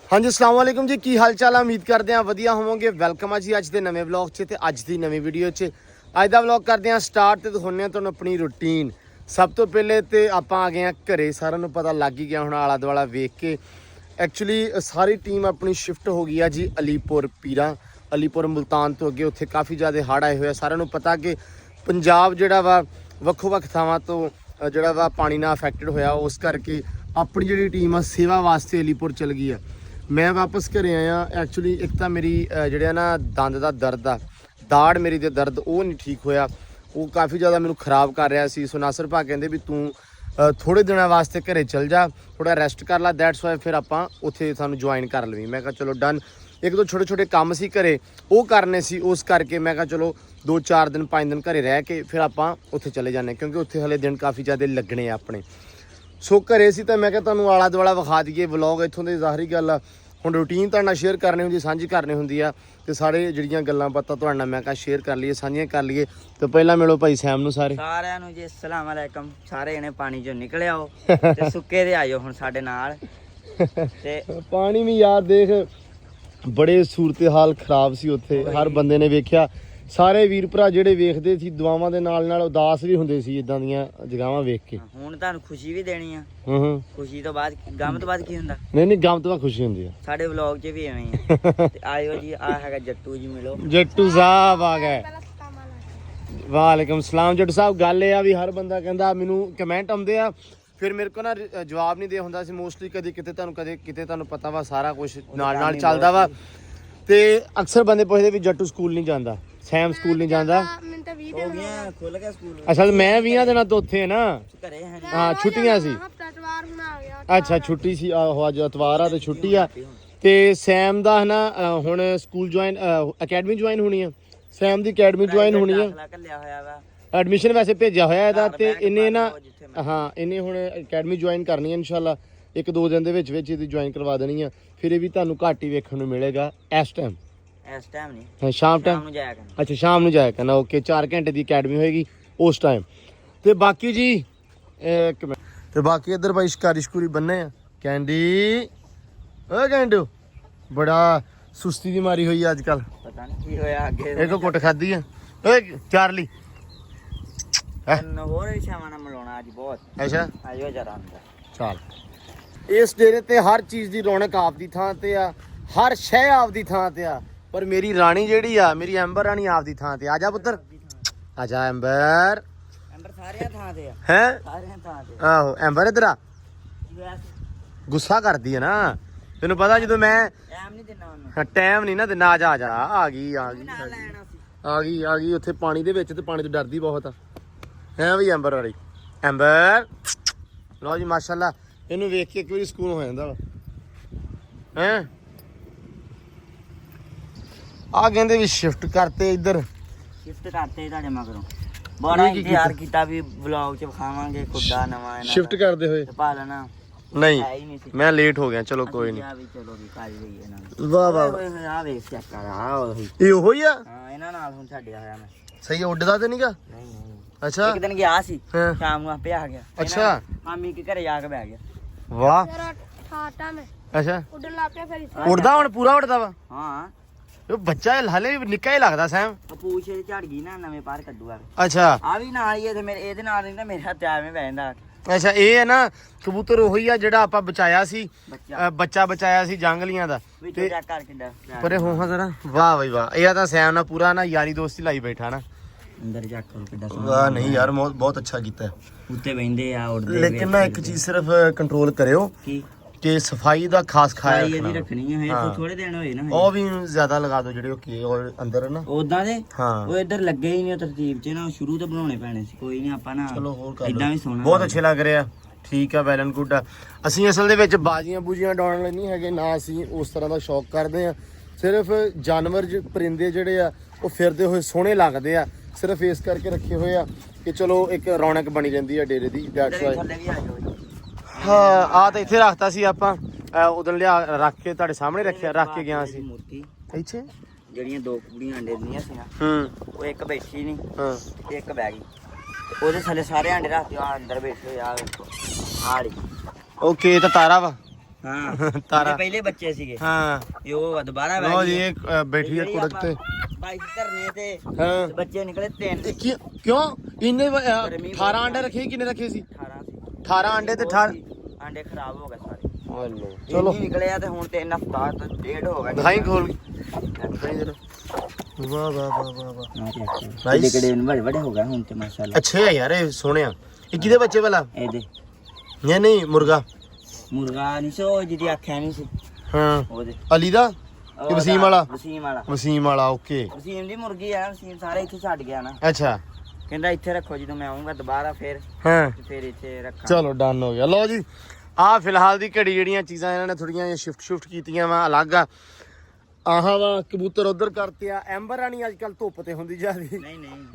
हाँ जी अस्सलाम वालेकुम जी की हाल चाल है। उम्मीद करते हैं वधिया होवोगे। वेलकम है जी अज के नवे व्लॉग च ते अज की नवी वीडियो च। अज का व्लॉग करते हैं स्टार्ट तो दिखाने तुहानूं अपनी रूटीन। सब तो पहले तो आप आ गए घरे, सारे नूं पता लग ही गया हुणा आला दुआला वेख के। एक्चुअली सारी टीम अपनी शिफ्ट हो गई है जी अलीपुर पीरा, अलीपुर मुल्तान तो अगे। उत्थे काफ़ी ज़्यादा हड़ आए हुए हैं। सारिਆਂ ਨੂੰ पता कि पंजाब जिहड़ा वा ਵੱਖੋ-ਵੱਖ ਥਾਵਾਂ तो जिहड़ा वा पानी नाल अफेक्टेड होया, उस करके अपनी जिहड़ी टीम आ सेवा वास्ते अलीपुर चल गई है। मैं वापस घरे आया। एक्चुअली एक तो मेरी जिहड़ा ना दंद का दर्द आ, दाड़ मेरी दे दर्द वो नहीं ठीक होया, वो काफ़ी ज़्यादा मैनू खराब कर रहा सी। सो नासर भा कहंदे भी तू थोड़े दिनों वास्ते घरे चल जा, थोड़ा रेस्ट कर ला। दैट्स वाई फिर आपां उत्थे सानू ज्वाइन कर लवी। मैं कहा चलो डन। एक दो छोटे छोटे काम सी घरे वो करने सी, उस करके मैं कहा चलो 2-4 दिन 5 दिन घरे रह के फिर आपां उत्थे चले जाने, क्योंकि उत्थे हले दिन काफ़ी ज़्यादा लगने अपने। सो घरे सी तो मैं कहा तुहानूं आला दुआला विखा दईए। व्लॉग इत्थों दे ज़ाहरी गल हुण रूटीन तुहाडे नाल शेयर करनी हुंदी, सांझी करनी हुंदी आ, ते सारे जिहड़ियां गल्लां बातां तुहाडे नाल मैं कहा शेयर कर लईए, सांझियां कर लईए। तो पहला मिलो भाई सैम नूं सारिਆਂ ਨੂੰ ਜੀ अस्सलाम वालेकुम। सारे जने पानी चों निकल आओ ते सुੱਕੇ ਦੇ आइयो हुण साडे नाल। ते पानी भी यार देख बड़े सूरत हाल खराब सी उत्थे। हर बंदे ने वेख्या, सारे वीर भरा ਜਿਹੜੇ ਵੇਖਦੇ ਸੀ ਦੁਆਵਾਂ ਦੇ ਨਾਲ ਨਾਲ ਉਦਾਸ ਵੀ ਹੁੰਦੇ ਸੀ ਇਦਾਂ ਦੀਆਂ ਜਗ੍ਹਾਵਾਂ ਵੇਖ ਕੇ। ਹੁਣ ਤੁਹਾਨੂੰ ਖੁਸ਼ੀ ਵੀ ਦੇਣੀ ਆ। ਹੂੰ ਖੁਸ਼ੀ ਤੋਂ ਬਾਅਦ ਗਮ ਤੋਂ ਬਾਅਦ ਕੀ ਹੁੰਦਾ? ਨਹੀਂ ਨਹੀਂ, ਗਮ ਤੋਂ ਬਾਅਦ ਖੁਸ਼ੀ ਹੁੰਦੀ ਆ। ਸਾਡੇ ਵਲੌਗ 'ਚ ਵੀ ਐਵੇਂ ਹੀ ਆ। ਤੇ ਆਇਓ ਜੀ, ਆ ਹੈਗਾ ਜੱਟੂ ਜੀ, ਮਿਲੋ। ਜੱਟੂ ਸਾਹਿਬ ਆ ਗਏ। ਵਾਲੇਕੁਮ ਸਲਾਮ ਜੱਟੂ ਸਾਹਿਬ। ਗੱਲ ਇਹ ਆ ਵੀ ਹਰ ਬੰਦਾ ਕਹਿੰਦਾ, ਮੈਨੂੰ ਕਮੈਂਟ ਆਉਂਦੇ ਆ, ਫਿਰ ਮੇਰੇ ਕੋਲ ਨਾ ਜਵਾਬ ਨਹੀਂ ਦੇ ਹੁੰਦਾ ਸੀ ਮੋਸਟਲੀ। ਕਦੇ ਕਿਤੇ ਤੁਹਾਨੂੰ ਪਤਾ ਵਾ ਸਾਰਾ ਕੁਝ ਨਾਲ ਨਾਲ ਚੱਲਦਾ ਵਾ। ਤੇ ਅਕਸਰ ਬੰਦੇ ਪੁੱਛਦੇ ਵੀ ਜੱਟੂ ਸਕੂਲ ਨਹੀਂ ਜਾਂਦਾ, ਸੈਮ ਸਕੂਲ ਨਹੀਂ ਜਾਂਦਾ। ਹੋ ਗਿਆ ਖੁੱਲ ਗਿਆ ਸਕੂਲ। ਅਸਲ ਮੈਂ 20 ਦਿਨਾਂ ਤੋਂ ਉੱਥੇ ਨਾ, ਘਰੇ ਹੈ ਹਾਂ ਛੁੱਟੀਆਂ ਸੀ। ਅੱਛਾ ਛੁੱਟੀ ਸੀ, ਆਹੋ ਅੱਜ ਐਤਵਾਰ ਆ ਤੇ ਛੁੱਟੀ ਆ। ਤੇ ਸੈਮ ਦਾ ਨਾ ਹੁਣ ਸਕੂਲ ਜੁਆਇਨ, ਅਕੈਡਮੀ ਜੁਆਇਨ ਹੋਣੀ ਆ। ਸੈਮ ਦੀ ਅਕੈਡਮੀ ਜੁਆਇਨ ਹੋਣੀ ਆ। ਕੱਲਿਆ ਹੋਇਆ ਵਾ, ਐਡਮਿਸ਼ਨ ਵੈਸੇ ਭੇਜਿਆ ਹੋਇਆ ਇਹਦਾ। ਤੇ ਇਹਨੇ ਨਾ ਹਾਂ ਇਹਨੇ ਹੁਣ ਅਕੈਡਮੀ ਜੁਆਇਨ ਕਰਨੀ ਹੈ ਇਨਸ਼ਾਅੱਲਾ। 1-2 ਦਿਨ ਦੇ ਵਿੱਚ ਇਹਦੀ ਜੁਆਇਨ ਕਰਵਾ ਦੇਣੀ ਆ। ਫਿਰ ਇਹ ਵੀ ਤੁਹਾਨੂੰ ਘੱਟ ਹੀ ਵੇਖਣ ਨੂੰ ਮਿਲੇਗਾ ਇਸ ਟਾਈਮ ਨਹੀਂ, ਹਾਂ ਸ਼ਾਮ ਟਾਈਮ ਨੂੰ ਜਾਇਆ ਕਰਨਾ। ਅੱਛਾ ਸ਼ਾਮ ਨੂੰ ਜਾਇਆ ਕਰਨਾ। ਓਕੇ 4 ਘੰਟੇ ਦੀ ਅਕੈਡਮੀ ਹੋਏਗੀ ਉਸ ਟਾਈਮ। ਤੇ ਬਾਕੀ ਜੀ ਇੱਕ ਮਿੰਟ, ਤੇ ਬਾਕੀ ਇੱਧਰ ਭਾਈ ਸ਼ਿਕਾਰੀ ਬੰਨੇ ਆ। ਕੈਂਡੀ ਓ ਕੈਂਡੂ ਬੜਾ ਸੁਸਤੀ ਦੀ ਮਾਰੀ ਹੋਈ ਅੱਜ ਕੱਲ, ਪਤਾ ਨਹੀਂ ਕੀ ਹੋਇਆ ਅੱਗੇ। ਇਹ ਕੋ ਕੁੱਟ ਖਾਦੀ ਆ ਓਏ ਚਾਰਲੀ। ਹੋਰ ਵਿਸ਼ਾਵਾਂ ਨਾਲ ਮਿਲਾਉਣਾ ਅੱਜ ਬਹੁਤ। ਅੱਛਾ ਆਇਓ ਜਰਾ ਅੰਦਰ। ਚੱਲ। ਇਸ ਡੇਰੇ ਤੇ ਹਰ ਚੀਜ਼ ਦੀ ਰੌਣਕ ਆਪਦੀ ਥਾਂ ਤੇ ਆ, ਹਰ ਸ਼ੈ ਆਪਦੀ ਥਾਂ ਤੇ ਆ। ਪਰ ਮੇਰੀ ਰਾਣੀ ਜਿਹੜੀ ਆ, ਮੇਰੀ ਐਂਬਰ ਰਾਣੀ ਆਪਦੀ ਥਾਂ ਤੇ। ਆਜਾ ਪੁੱਤਰ ਆਜਾ ਐਂਬਰ। ਅੰਦਰ ਸਾਰਿਆਂ ਥਾਂ ਤੇ ਆ, ਹੈ ਸਾਰਿਆਂ ਥਾਂ ਤੇ। ਆਹੋ ਐਂਬਰ ਇੱਧਰ ਆ। ਗੁੱਸਾ ਕਰਦੀ ਹੈ ਨਾ, ਤੈਨੂੰ ਪਤਾ ਜਦੋਂ ਮੈਂ ਟਾਈਮ ਨਹੀਂ ਦਿੰਦਾ ਉਹਨੂੰ। ਟਾਈਮ ਨਹੀਂ ਨਾ ਦਿੰਦਾ। ਆ ਜਾ ਆ ਗਈ ਨਾਲ ਲੈਣਾ ਸੀ। ਆ ਗਈ ਉੱਥੇ ਪਾਣੀ ਦੇ ਵਿੱਚ, ਤੇ ਪਾਣੀ ਤੋਂ ਡਰਦੀ ਬਹੁਤ ਆ। ਹੈ ਵੀ ਐਂਬਰ ਵਾਲੀ ਐਂਬਰ। ਲਓ ਜੀ ਮਾਸ਼ਾਅੱਲਾ, ਇਹਨੂੰ ਵੇਖ ਕੇ ਇੱਕ ਵਾਰੀ ਸਕੂਨ ਹੋ ਜਾਂਦਾ ਵਾ। ਹੈ ਆ ਕਹਿੰਦੇ ਵੀ ਸ਼ਿਫਟ ਕਰਤੇ ਇੱਧਰ। ਸ਼ਿਫਟ ਕਰਤੇ ਤੁਹਾਡੇ ਮਗਰੋਂ ਬੜਾ ਇੰਤਜ਼ਾਰ ਕੀਤਾ ਵੀ ਵਲੌਗ 'ਚ ਵਿਖਾਵਾਂਗੇ ਖੁੱਡਾ ਨਵਾਂ ਇਹਨਾਂ ਸ਼ਿਫਟ ਕਰਦੇ ਹੋਏ। ਤੇ ਪਾ ਲੈਣਾ ਨਹੀਂ ਹੈ ਹੀ ਨਹੀਂ ਸੀ। ਮੈਂ ਲੇਟ ਹੋ ਗਿਆ। ਚਲੋ ਕੋਈ ਨਹੀਂ। ਵੀ ਚਲੋ ਵੀ ਕਰ ਲਈਏ ਇਹਨਾਂ ਨੂੰ। ਵਾਹ ਵਾਹ ਓਏ ਆ ਵੇਖ ਚੈੱਕ ਕਰ। ਆ ਉਹੀ ਇਹ ਉਹੀ ਆ। ਹਾਂ, ਇਹਨਾਂ ਨਾਲ ਹੁਣ ਛੱਡਿਆ ਹੋਇਆ ਮੈਂ। ਸਹੀ ਉੱਡਦਾ ਤੇ ਨਹੀਂਗਾ। ਨਹੀਂ ਅੱਛਾ ਇੱਕ ਦਿਨ ਗਿਆ ਸੀ, ਹਾਂ। ਸ਼ਾਮ ਨੂੰ ਆਪੇ ਆ ਗਿਆ। ਅੱਛਾ ਮਾਮੀ ਕੇ ਘਰੇ ਜਾ ਕੇ ਬਹਿ ਗਿਆ। ਵਾਹ ਠਾਟਾ ਮੈਂ ਅੱਛਾ ਉੱਡਣ ਲੱਗ ਪਿਆ ਫਿਰ ਉੱਡਦਾ ਹੁਣ ਪੂਰਾ ਉੱਡਦਾ ਵਾ। ਹਾਂ, ਇਹ ਬੱਚਾ ਹਲੇ ਵੀ ਨਿੱਕਾ ਹੀ ਲੱਗਦਾ ਸੈਮ। ਉਹ ਪੂਛ ਇਹਦੀ ਝੜ ਗਈ ਨਾ, ਨਵੇਂ ਪਾਰ ਕੱਢੂ ਆ। ਅੱਛਾ ਆ ਵੀ ਨਾਲ ਹੀ ਇਹਦੇ ਮੇਰੇ, ਇਹਦੇ ਨਾਲ ਨਹੀਂ ਨਾ ਮੇਰੇ ਹੱਥ ਐਵੇਂ ਬਹਿ ਜਾਂਦਾ ਅੱਛਾ ਇਹ ਹੈ ਨਾ ਕਬੂਤਰ ਉਹੀ ਆ ਜਿਹੜਾ ਆਪਾਂ ਬਚਾਇਆ ਸੀ, ਬੱਚਾ। ਬੱਚਾ ਬਚਾਇਆ ਸੀ ਜੰਗਲੀਆਂ ਦਾ। ਵਿੱਚੋਂ ਚੈੱਕ ਕਰਕੇ ਡਾ ਪਰੇ ਹੋਹਾਂ ਜ਼ਰਾ। ਵਾਹ ਬਈ ਵਾਹ, ਇਹ ਤਾਂ ਸੈਮ ਨਾਲ ਪੂਰਾ ਨਾ ਯਾਰੀ ਦੋਸਤੀ ਲਾਈ ਬੈਠਾ ਨਾ। ਅੰਦਰ ਚੈੱਕ ਕਰੋ ਕਿੱਡਾ ਵਾਹ ਨਹੀਂ ਯਾਰ ਬਹੁਤ ਅੱਛਾ ਕੀਤਾ। ਉੱਤੇ ਬੈਂਦੇ ਆ ਉੱਡਦੇ। ਲੇਕਿਨ ਨਾ ਇੱਕ ਚੀਜ਼ ਸਿਰਫ ਕੰਟਰੋਲ ਕਰਿਓ ਕੀ ਕਿ ਸਫਾਈ ਦਾ ਖਾਸ ਖਾਇਆ ਇਹਦੀ ਰੱਖਣੀ ਹੈ। ਹਜੇ ਥੋੜੇ ਦਿਨ ਹੋਏ ਨਾ। ਉਹ ਵੀ ਜ਼ਿਆਦਾ ਲਗਾ ਦਿਓ ਜਿਹੜੇ ਉਹ ਕੀ ਅੰਦਰ ਨਾ ਉਦਾਂ ਦੇ ਹਾਂ। ਉਹ ਇੱਧਰ ਲੱਗੇ ਹੀ ਨਹੀਂ ਤਰਤੀਬ 'ਚ ਨਾ, ਸ਼ੁਰੂ ਤੋਂ ਬਣਾਉਣੇ ਪੈਣੇ ਸੀ। ਕੋਈ ਨਹੀਂ ਆਪਾਂ ਨਾ ਚਲੋ ਹੋਰ ਕਰ ਇਦਾਂ ਵੀ ਸੋਹਣਾ ਬਹੁਤ ਅੱਛੇ ਲੱਗ ਰਹੇ ਆ। ਠੀਕ ਆ, ਵੈਲ ਐਂਡ ਗੁੱਡ ਆ। ਅਸੀਂ ਅਸਲ ਦੇ ਵਿੱਚ ਬਾਜੀਆਂ ਬੂਜੀਆਂ ਡਾਉਣ ਲਈ ਨਹੀਂ ਹੈਗੇ, ਨਾ ਅਸੀਂ ਉਸ ਤਰ੍ਹਾਂ ਦਾ ਸ਼ੌਕ ਕਰਦੇ ਆ। ਸਿਰਫ ਜਾਨਵਰ ਪਰਿੰਦੇ ਜਿਹੜੇ ਆ ਉਹ ਫਿਰਦੇ ਹੋਏ ਸੋਹਣੇ ਲੱਗਦੇ ਆ, ਸਿਰਫ ਇਸ ਕਰਕੇ ਰੱਖੇ ਹੋਏ ਆ ਕਿ ਚਲੋ ਇੱਕ ਰੌਣਕ ਬਣੀ ਰਹਿੰਦੀ ਆ ਡੇਰੇ ਦੀ। That's why. ਥੱਲੇ ਵੀ ਆ ਜਾਓ। ਹਾਂ ਆ ਤਾਂ ਇੱਥੇ ਰੱਖਤਾ ਸੀ ਆਪਾਂ, ਉਦੋਂ ਲਿਆ ਰੱਖ ਕੇ ਤੁਹਾਡੇ ਸਾਹਮਣੇ ਰੱਖ ਕੇ ਗਿਆ ਸੀ ਮੂਰਤੀ ਇੱਥੇ। ਜਿਹੜੀਆਂ ਦੋ ਕੁੜੀਆਂ ਅੰਡੇ ਦੀਆਂ ਸੀ ਨਾ, ਹੂੰ ਉਹ ਇੱਕ ਬੈਠੀ ਨਹੀਂ, ਹਾਂ ਇੱਕ ਬਹਿ ਗਈ। ਉਹਦੇ ਥੱਲੇ ਸਾਰੇ ਅੰਡੇ ਰੱਖਦੇ ਆ। ਅੰਦਰ ਬੈਠੇ ਆ ਵੇਖੋ ਆੜੀ। ਓਕੇ ਇਹ ਤਾਂ ਤਾਰਾ ਵਾ। ਹਾਂ ਤਾਰਾ। ਇਹਦੇ ਪਹਿਲੇ ਬੱਚੇ ਸੀਗੇ ਹਾਂ ਇਹ ਉਹ ਦੁਬਾਰਾ ਲੋ ਜੀ ਇਹ ਬੈਠੀ ਹੈ ਕੁੜਕ ਤੇ ਬਾਈਕ ਧਰਨੇ ਤੇ ਹਾਂ ਤੇ ਬੱਚੇ ਨਿਕਲੇ 3 ਇਹ ਕਿਉਂ ਇੰਨੇ 18 ਅੰਡੇ ਰੱਖੇ ਕਿੰਨੇ ਰੱਖੇ ਸੀ 18 ਸੀ 18 ਅੰਡੇ ਤੇ 18 ਅੰਡੇ ਖਰਾਬ ਹੋ ਗਏ ਸਾਰੇ ਚਲੋ ਚਲੋ ਨਿਕਲੇ ਆ ਤੇ ਹੁਣ 3 ਹਫ਼ਤਾ ਤੋਂ ਡੇਢ ਹੋ ਗਿਆ ਦਿਖਾਈ ਖੋਲ ਦਿਖਾਈ ਜਰਾ ਵਾਹ ਵਾਹ ਵਾਹ ਵਾਹ ਵਾਹ ਕਿਹੜੇ ਕਿਹੜੇ ਵੱਡੇ ਵੱਡੇ ਹੋ ਗਏ ਹੁਣ ਤੇ ਮਾਸ਼ਾਅੱਲਾ ਅੱਛੇ ਆ ਯਾਰ ਇਹ ਸੋਹਣਿਆ ਇਹ ਕਿਹਦੇ ਬੱਚੇ ਭਲਾ ਇਹਦੇ ਨਹੀਂ ਨਹੀਂ ਮੁਰਗਾ ਮੁਰਗਾ ਨਹੀਂ ਸੋ ਜਿਹਦੀ ਆਖਿਆ ਨਹੀਂ ਸੀ ਹਾਂ ਉਹਦੇ ਅਲੀ ਦਾ ਕਿ ਵਸੀਮ ਵਾਲਾ ਵਸੀਮ ਵਾਲਾ ਓਕੇ ਵਸੀਮ ਦੀ ਮੁਰਗੀ ਆ ਵਸੀਮ ਸਾਰੇ ਇੱਥੇ ਛੱਡ ਗਿਆ ਨਾ ਅੱਛਾ ਕਹਿੰਦਾ ਇੱਥੇ ਰੱਖੋ ਜਦੋਂ ਮੈਂ ਆਉਂਗਾ ਦੁਬਾਰਾ ਫਿਰ ਹਾਂ ਫਿਰ ਇੱਥੇ ਰੱਖਾਂ ਚਲੋ ਡਨ ਹੋ ਗਿਆ ਲਓ ਜੀ ਆ ਫਿਲਹਾਲ ਦੀ ਘੜੀ ਜਿਹੜੀਆਂ ਚੀਜ਼ਾਂ ਇਹਨਾਂ ਨੇ ਥੋੜੀਆਂ ਸ਼ਿਫਟ ਕੀਤੀਆਂ ਵਾ ਅਲੱਗ ਆ ਆਹਾਂ ਵਾ ਕਬੂਤਰ ਉਧਰ ਕਰਤੇ ਆ ਐਂਬਰ ਰਾਣੀ ਅੱਜ ਕੱਲ ਧੁੱਪ ਤੇ ਹੁੰਦੀ ਜਾਂਦੀ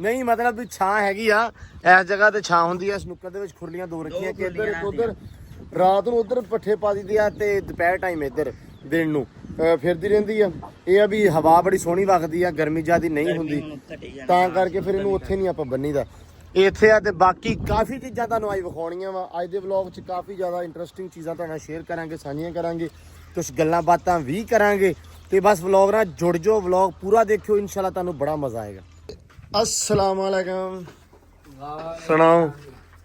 ਨਹੀਂ ਮਤਲਬ ਵੀ ਛਾਂ ਹੈਗੀ ਆ ਇਸ ਜਗ੍ਹਾ ਤੇ ਛਾਂ ਹੁੰਦੀ ਆ ਸਨੁੱਕਰ ਦੇ ਵਿੱਚ ਖੁਰਲੀਆਂ ਦੋ ਰੱਖੀਆਂ ਕਿ ਇੱਧਰ ਇੱਕ ਉਧਰ ਰਾਤ ਨੂੰ ਉਧਰ ਪੱਠੇ ਪਾ ਦਿੰਦੇ ਆ ਤੇ ਦੁਪਹਿਰ ਟਾਈਮ ਇੱਧਰ ਦਿਨ ਨੂੰ ਫਿਰਦੀ ਰਹਿੰਦੀ ਆ ਇਹ ਆ ਵੀ ਹਵਾ ਬੜੀ ਸੋਹਣੀ ਵਗਦੀ ਆ ਗਰਮੀ ਜ਼ਿਆਦੀ ਨਹੀਂ ਹੁੰਦੀ ਤਾਂ ਕਰਕੇ ਫਿਰ ਇਹਨੂੰ ਉੱਥੇ ਨਹੀਂ ਆਪਾਂ ਬੰਨੀਦਾ ਇੱਥੇ ਆ ਤੇ ਬਾਕੀ ਕਾਫੀ ਚੀਜ਼ਾਂ ਤੁਹਾਨੂੰ ਅੱਜ ਵਿਖਾਉਣੀਆਂ ਵਾ ਅੱਜ ਦੇ ਵਲੌਗ 'ਚ ਕਾਫੀ ਜ਼ਿਆਦਾ ਇੰਟਰਸਟਿੰਗ ਚੀਜ਼ਾਂ ਤੁਹਾਡੇ ਨਾਲ ਸ਼ੇਅਰ ਕਰਾਂਗੇ ਸਾਂਝੀਆਂ ਕਰਾਂਗੇ ਕੁਝ ਗੱਲਾਂ ਬਾਤਾਂ ਵੀ ਕਰਾਂਗੇ ਤੇ ਬਸ ਵਲੌਗ ਨਾਲ ਜੁੜ ਜਾਓ ਵਲੌਗ ਪੂਰਾ ਦੇਖਿਓ ਇਨਸ਼ਾਅੱਲਾ ਤੁਹਾਨੂੰ ਬੜਾ ਮਜ਼ਾ ਆਏਗਾ अस्सलाम वालेकुम ਸੁਣਾਓ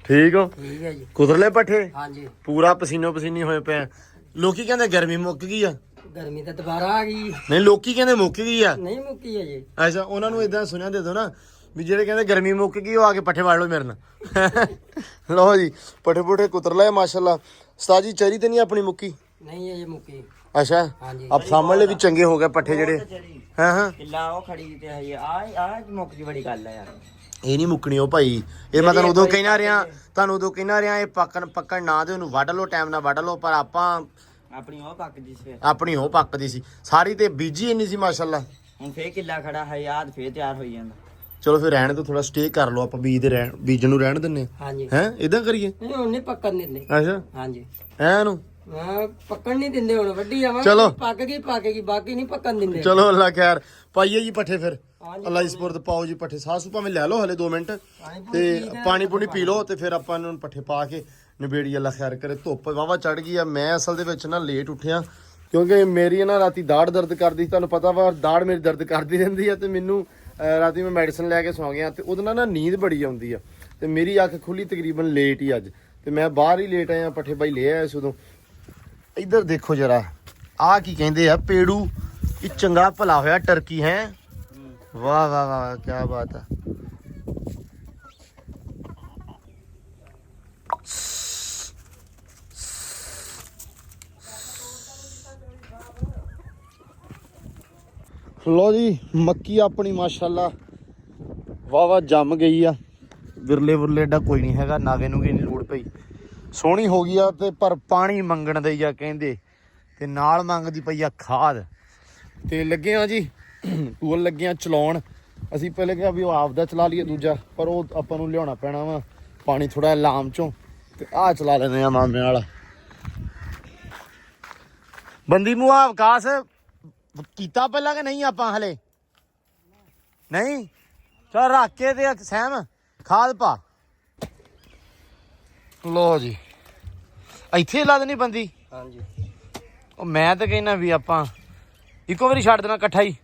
ਠੀਕ ਹੋ ਠੀਕ ਹੈ ਜੀ ਕੁਦਰਲੇ ਪੱਠੇ ਹਾਂਜੀ ਪੂਰਾ ਪਸੀਨੋ ਪਸੀਨੀ ਹੋਏ ਪਏ ਆ। ਲੋਕੀ ਕਹਿੰਦੇ ਗਰਮੀ ਮੁੱਕ ਗਈ ਆ ਗਰਮੀ ਤਾਂ ਦੁਬਾਰਾ ਆ ਗਈ ਨਹੀਂ ਲੋਕੀ ਕਹਿੰਦੇ ਮੁੱਕ ਗਈ ਆ ਨਹੀਂ ਮੁੱਕੀ ਹੈ ਜੀ ਅੱਛਾ ਉਹਨਾਂ ਨੂੰ ਇਦਾਂ ਸੁਣਿਆ ਦੇ ਦੋ ਨਾ ਵੀ ਜਿਹੜੇ ਕਹਿੰਦੇ ਗਰਮੀ ਮੁੱਕ ਗਈ ਉਹ ਆ ਕੇ ਪੱਠੇ ਵਾੜ ਲਓ ਮੇਰੇ ਨਾਲ ਲਓ ਜੀ ਪੱਠੇ ਪੁੱਠੇ ਕੁਤਰ ਲਏ ਮਾਸ਼ਾਅੱਲਾ ਉਸਤਾਦ ਜੀ ਚਰੀ ਤੇ ਨਹੀਂ ਆਪਣੀ ਮੁੱਕੀ ਨਹੀਂ ਹੈ ਜੀ ਮੁੱਕੀ ਅੱਛਾ ਹਾਂਜੀ ਆਪ ਸਾਹਮਣੇ ਵੀ ਚੰਗੇ ਹੋ ਗਏ ਪੱਠੇ ਜਿਹੜੇ ਹਾਂ ਹਾਂ ਕਿੱਲਾ ਉਹ ਖੜੀ ਤੇ ਹੈ ਆ ਮੁੱਕ ਦੀ ਬੜੀ ਗੱਲ ਆ ਯਾਰ ਇਹ ਨਹੀਂ ਮੁੱਕਣੀ ਉਹ ਭਾਈ ਇਹ ਮੈਂ ਤੁਹਾਨੂੰ ਉਦੋਂ ਕਹਿਣਾ ਰਿਹਾ ਇਹ ਪੱਕਣ ਨਾ ਦੇ ਉਹਨੂੰ ਵੱਢ ਲਓ ਟਾਈਮ ਨਾਲ ਵੱਢ ਲਓ ਪਰ ਆਪਾਂ ਆਪਣੀ ਉਹ ਪੱਕਦੀ ਸੀ ਆਪਣੀ ਉਹ ਪੱਕਦੀ ਸੀ ਸਾਰੀ ਤੇ ਬੀਜੀ ਇੰਨੀ ਸੀ ਮਾਸ਼ਾਅੱਲਾ ਹੁਣ ਫੇਰ ਕਿੱਲਾ ਖੜਾ ਹੈ ਯਾਦ ਫੇਰ ਤਿਆਰ ਹੋਈ ਜਾਂਦਾ ਚਲੋ ਫਿਰ ਰਹਿਣ ਤੋਂ ਥੋੜਾ ਸਟੇ ਕਰ ਲਓ ਆਪਾਂ ਬੀਜਣ ਨੂੰ ਰਹਿਣ ਦਿੰਨੇ ਹਾਂਜੀ ਹੈ ਇਦਾਂ ਕਰੀਏ ਨਹੀਂ ਹੁਣ ਨਹੀਂ ਪੱਕਣ ਦਿੰਦੇ ਅੱਛਾ ਹਾਂਜੀ ਐ ਨੂੰ ਪੱਕਣ ਨਹੀਂ ਦਿੰਦੇ ਹੁਣ ਵੱਡੀ ਆਵਾਂ ਚਲੋ। ਪੱਕੇਗੀ ਬਾਕੀ ਨਹੀਂ ਪੱਕਣ ਦਿੰਦੇ ਚਲੋ ਅੱਲਾ ਖੈਰ ਪਾਈਏ ਜੀ ਪੱਠੇ ਫਿਰ ਹਾਂਜੀ। ਅੱਲਾ ਇਸ ਪੁਰਤ ਪਾਓ ਜੀ ਪੱਠੇ ਸਾਸੂ ਭਾਵੇਂ ਲੈ ਲਓ ਹਲੇ 2 ਮਿੰਟ ਤੇ ਪਾਣੀ ਪੂਣੀ ਪੀ ਲਓ ਤੇ ਫਿਰ ਆਪਾਂ ਇਹਨਾਂ ਨੂੰ ਪੱਠੇ ਪਾ ਕੇ ਨਿਬੇੜੀ ਅੱਲਾ ਖੈਰ ਕਰੇ ਧੁੱਪ ਵਾਵਾ ਚੜ ਗਈ ਆ ਮੈਂ ਅਸਲ ਦੇ ਵਿੱਚ ਨਾ ਲੇਟ ਉੱਠਿਆ ਕਿਉਂਕਿ ਮੇਰੀ ਨਾ ਰਾਤੀ ਦਾੜ ਦਰਦ ਕਰਦੀ ਸੀ ਤੁਹਾਨੂੰ ਪਤਾ ਵਾ ਦਾੜ ਮੇਰੀ ਦਰਦ ਕਰਦੀ ਰਹਿੰਦੀ ਆ ਤੇ ਮੈਨੂੰ ਰਾਤੀ ਮੈਂ ਮੈਡੀਸਨ ਲੈ ਕੇ ਸੌਂ ਗਿਆ ਤੇ ਉਹਦੇ ਨਾਲ ਨਾ ਨੀਂਦ ਬੜੀ ਆਉਂਦੀ ਆ ਤੇ ਮੇਰੀ ਅੱਖ ਖੁੱਲੀ ਤਕਰੀਬਨ ਲੇਟ ਹੀ ਅੱਜ ਤੇ ਮੈਂ ਬਾਹਰ ਹੀ ਲੇਟ ਆਇਆ ਪੱਠੇ ਬਾਈ ਲੈ ਆਇਆ ਸੀ ਉਦੋਂ ਇੱਧਰ ਦੇਖੋ ਜਰਾ ਆਹ ਕੀ ਕਹਿੰਦੇ ਆ ਪੇੜੂ ਇਹ ਚੰਗਾ ਭਲਾ ਹੋਇਆ ਟਰਕੀ ਹੈ ਵਾਹ ਵਾਹ ਵਾਹ ਕੀ ਬਾਤ ਆ ਲੋ ਜੀ ਮੱਕੀ ਆਪਣੀ ਮਾਸ਼ਾਅੱਲਾ ਵਾਹ ਵਾਹ ਜੰਮ ਗਈ ਆ ਵਿਰਲੇ ਵੁਰਲੇ ਏਡਾ ਕੋਈ ਨਹੀਂ ਹੈਗਾ ਨਾਗੇ ਨੂੰ ਨਹੀਂ ਲੋੜ ਪਈ ਸੋਹਣੀ ਹੋ ਗਈ ਆ ਤੇ ਪਰ ਪਾਣੀ ਮੰਗਣ ਦੇ ਆ ਕਹਿੰਦੇ ਤੇ ਨਾਲ ਮੰਗਦੀ ਪਈ ਆ ਖਾਦ ਤੇ ਲੱਗੇ ਆ ਜੀ ਟੂਲ ਲੱਗੇ ਆ ਚਲਾਉਣ ਅਸੀਂ ਪਹਿਲੇ ਕਿਹਾ ਵੀ ਉਹ ਆਪਦਾ ਚਲਾ ਲਈਏ ਦੂਜਾ ਪਰ ਉਹ ਆਪਾਂ ਨੂੰ ਲਿਆਉਣਾ ਪੈਣਾ ਵਾ ਪਾਣੀ ਥੋੜਾ ਲਾਮ ਚੋਂ ਤੇ ਆਹ ਚਲਾ ਲੈਂਦੇ ਆ ਮਾਮੇ ਨਾਲ ਬੰਦੀ ਮੂੰਹ ਵਿਕਾਸ ਕੀਤਾ ਪਹਿਲਾਂ ਕਿ ਨਹੀਂ ਆਪਾਂ ਹਲੇ ਨਹੀਂ ਚਲ ਰੱਖ ਕੇ ਤੇ ਸਹਿਮ ਖਾਦ ਪਾ ਲੋ ਜੀ ਇੱਥੇ ਲਾ ਦੇਣੀ ਬੰਦੀ ਹਾਂਜੀ ਉਹ ਮੈਂ ਤਾਂ ਕਹਿੰਦਾ ਵੀ ਆਪਾਂ ਇੱਕੋ ਵਾਰੀ ਛੱਡ ਦੇਣਾ ਇਕੱਠਾ ਹੀ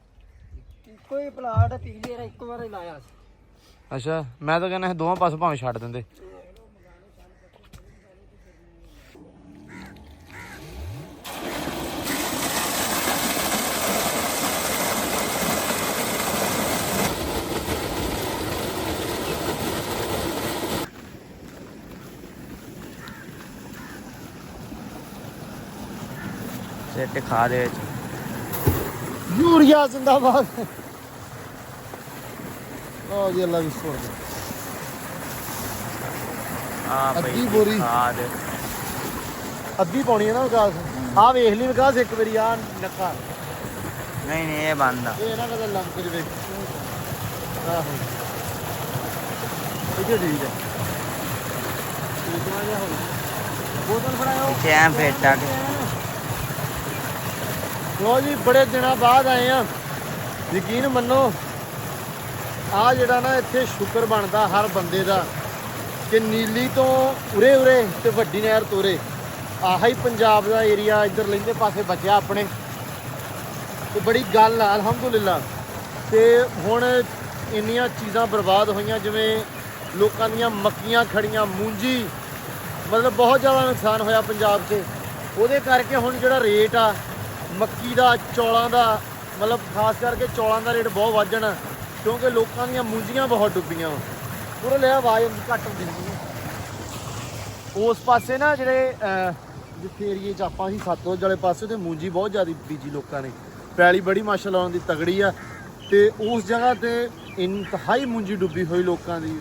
ਕੋਈ ਪਲਾਟ ਪਿਛਲੇ ਵਾਰ ਇੱਕ ਵਾਰ ਹੀ ਲਾਇਆ ਸੀ ਅੱਛਾ ਮੈਂ ਤਾਂ ਕਹਿੰਦਾ ਦੋਵਾਂ ਪਾਸੋਂ ਭਾਵੇਂ ਛੱਡ ਦਿੰਦੇ ਸਿੱਟ ਖਾ ਦੇ ਵਿੱਚ ਯੂਰੀਆ ਜ਼ਿੰਦਾਬਾਦ ਉਹ ਜੀ ਅੱਲਾ ਵੀ ਸੋਰ ਦੇ ਆ ਅੱਧੀ ਬੋਰੀ। ਖਾਦ ਅੱਧੀ ਪਾਉਣੀ ਹੈ ਨਾ ਵਿਕਾਸ ਆਹ ਵੇਖ ਲਈ ਵਿਕਾਸ ਇੱਕ ਵਾਰੀ ਆ ਨੱਕਾ ਨਹੀਂ ਇਹ ਬੰਦ ਆ ਇਹ ਨਾ ਕਦੇ ਲੰਕ ਜਵੇ ਆਹੋ ਇਹ ਠੀਕ ਹੈ ਬੋਤਲ ਫੜਾਓ ਇੱਥੇ ਐਂ ਫੇਟ ਆ ਕੇ ਲੋ ਜੀ ਬੜੇ ਦਿਨਾਂ ਬਾਅਦ ਆਏ ਆ ਯਕੀਨ ਮੰਨੋ ਆ ਜਿਹੜਾ ਨਾ ਇੱਥੇ ਸ਼ੁਕਰ ਬਣਦਾ ਹਰ ਬੰਦੇ ਦਾ ਕਿ ਨੀਲੀ ਤੋਂ ਉਰੇ ਤੇ ਵੱਡੀ ਨਹਿਰ ਤੋਰੇ ਆਹ ਹੀ ਪੰਜਾਬ ਦਾ ਏਰੀਆ ਇੱਧਰ ਲੈਂਦੇ ਪਾਸੇ ਬਚਿਆ ਆਪਣੇ, ਤੇ ਬੜੀ ਗੱਲ ਆ ਅਲਹਮਦੁਲਿਲਾ। ਤੇ ਹੁਣ ਇੰਨੀਆਂ ਚੀਜ਼ਾਂ ਬਰਬਾਦ ਹੋਈਆਂ, ਜਿਵੇਂ ਲੋਕਾਂ ਦੀਆਂ ਮੱਕੀਆਂ ਖੜੀਆਂ, ਮੂੰਜੀ, ਮਤਲਬ ਬਹੁਤ ਜ਼ਿਆਦਾ ਨੁਕਸਾਨ ਹੋਇਆ ਪੰਜਾਬ 'ਚ। ਉਹਦੇ ਕਰਕੇ ਹੁਣ ਜਿਹੜਾ ਰੇਟ ਆ ਮੱਕੀ ਦਾ, ਚੌਲਾਂ ਦਾ, ਮਤਲਬ ਖਾਸ ਕਰਕੇ ਚੌਲਾਂ ਦਾ ਰੇਟ ਬਹੁਤ ਵੱਧ ਜਾਣਾ, ਕਿਉਂਕਿ ਲੋਕਾਂ ਦੀਆਂ ਮੂੰਜੀਆਂ ਬਹੁਤ ਡੁੱਬੀਆਂ। ਪੂਰੇ ਲਿਆ ਆਵਾਜ਼ ਘੱਟ ਹੁੰਦੀ ਸੀ ਉਸ ਪਾਸੇ ਨਾ, ਜਿਹੜੇ ਜਿੱਥੇ ਏਰੀਏ 'ਚ ਆਪਾਂ ਸੀ ਸਤਲੁਜ ਵਾਲੇ ਪਾਸੇ, ਤੇ ਮੂੰਜੀ ਬਹੁਤ ਜ਼ਿਆਦਾ ਬੀਜੀ ਲੋਕਾਂ ਨੇ, ਪੈਲੀ ਬੜੀ ਮਾਸ਼ਾਅੱਲਾ ਉਹਨਾਂ ਦੀ ਤਗੜੀ ਆ। ਤੇ ਉਸ ਜਗ੍ਹਾ ਤੇ ਇੰਤਹਾਈ ਮੂੰਜੀ ਡੁੱਬੀ ਹੋਈ ਲੋਕਾਂ ਦੀ,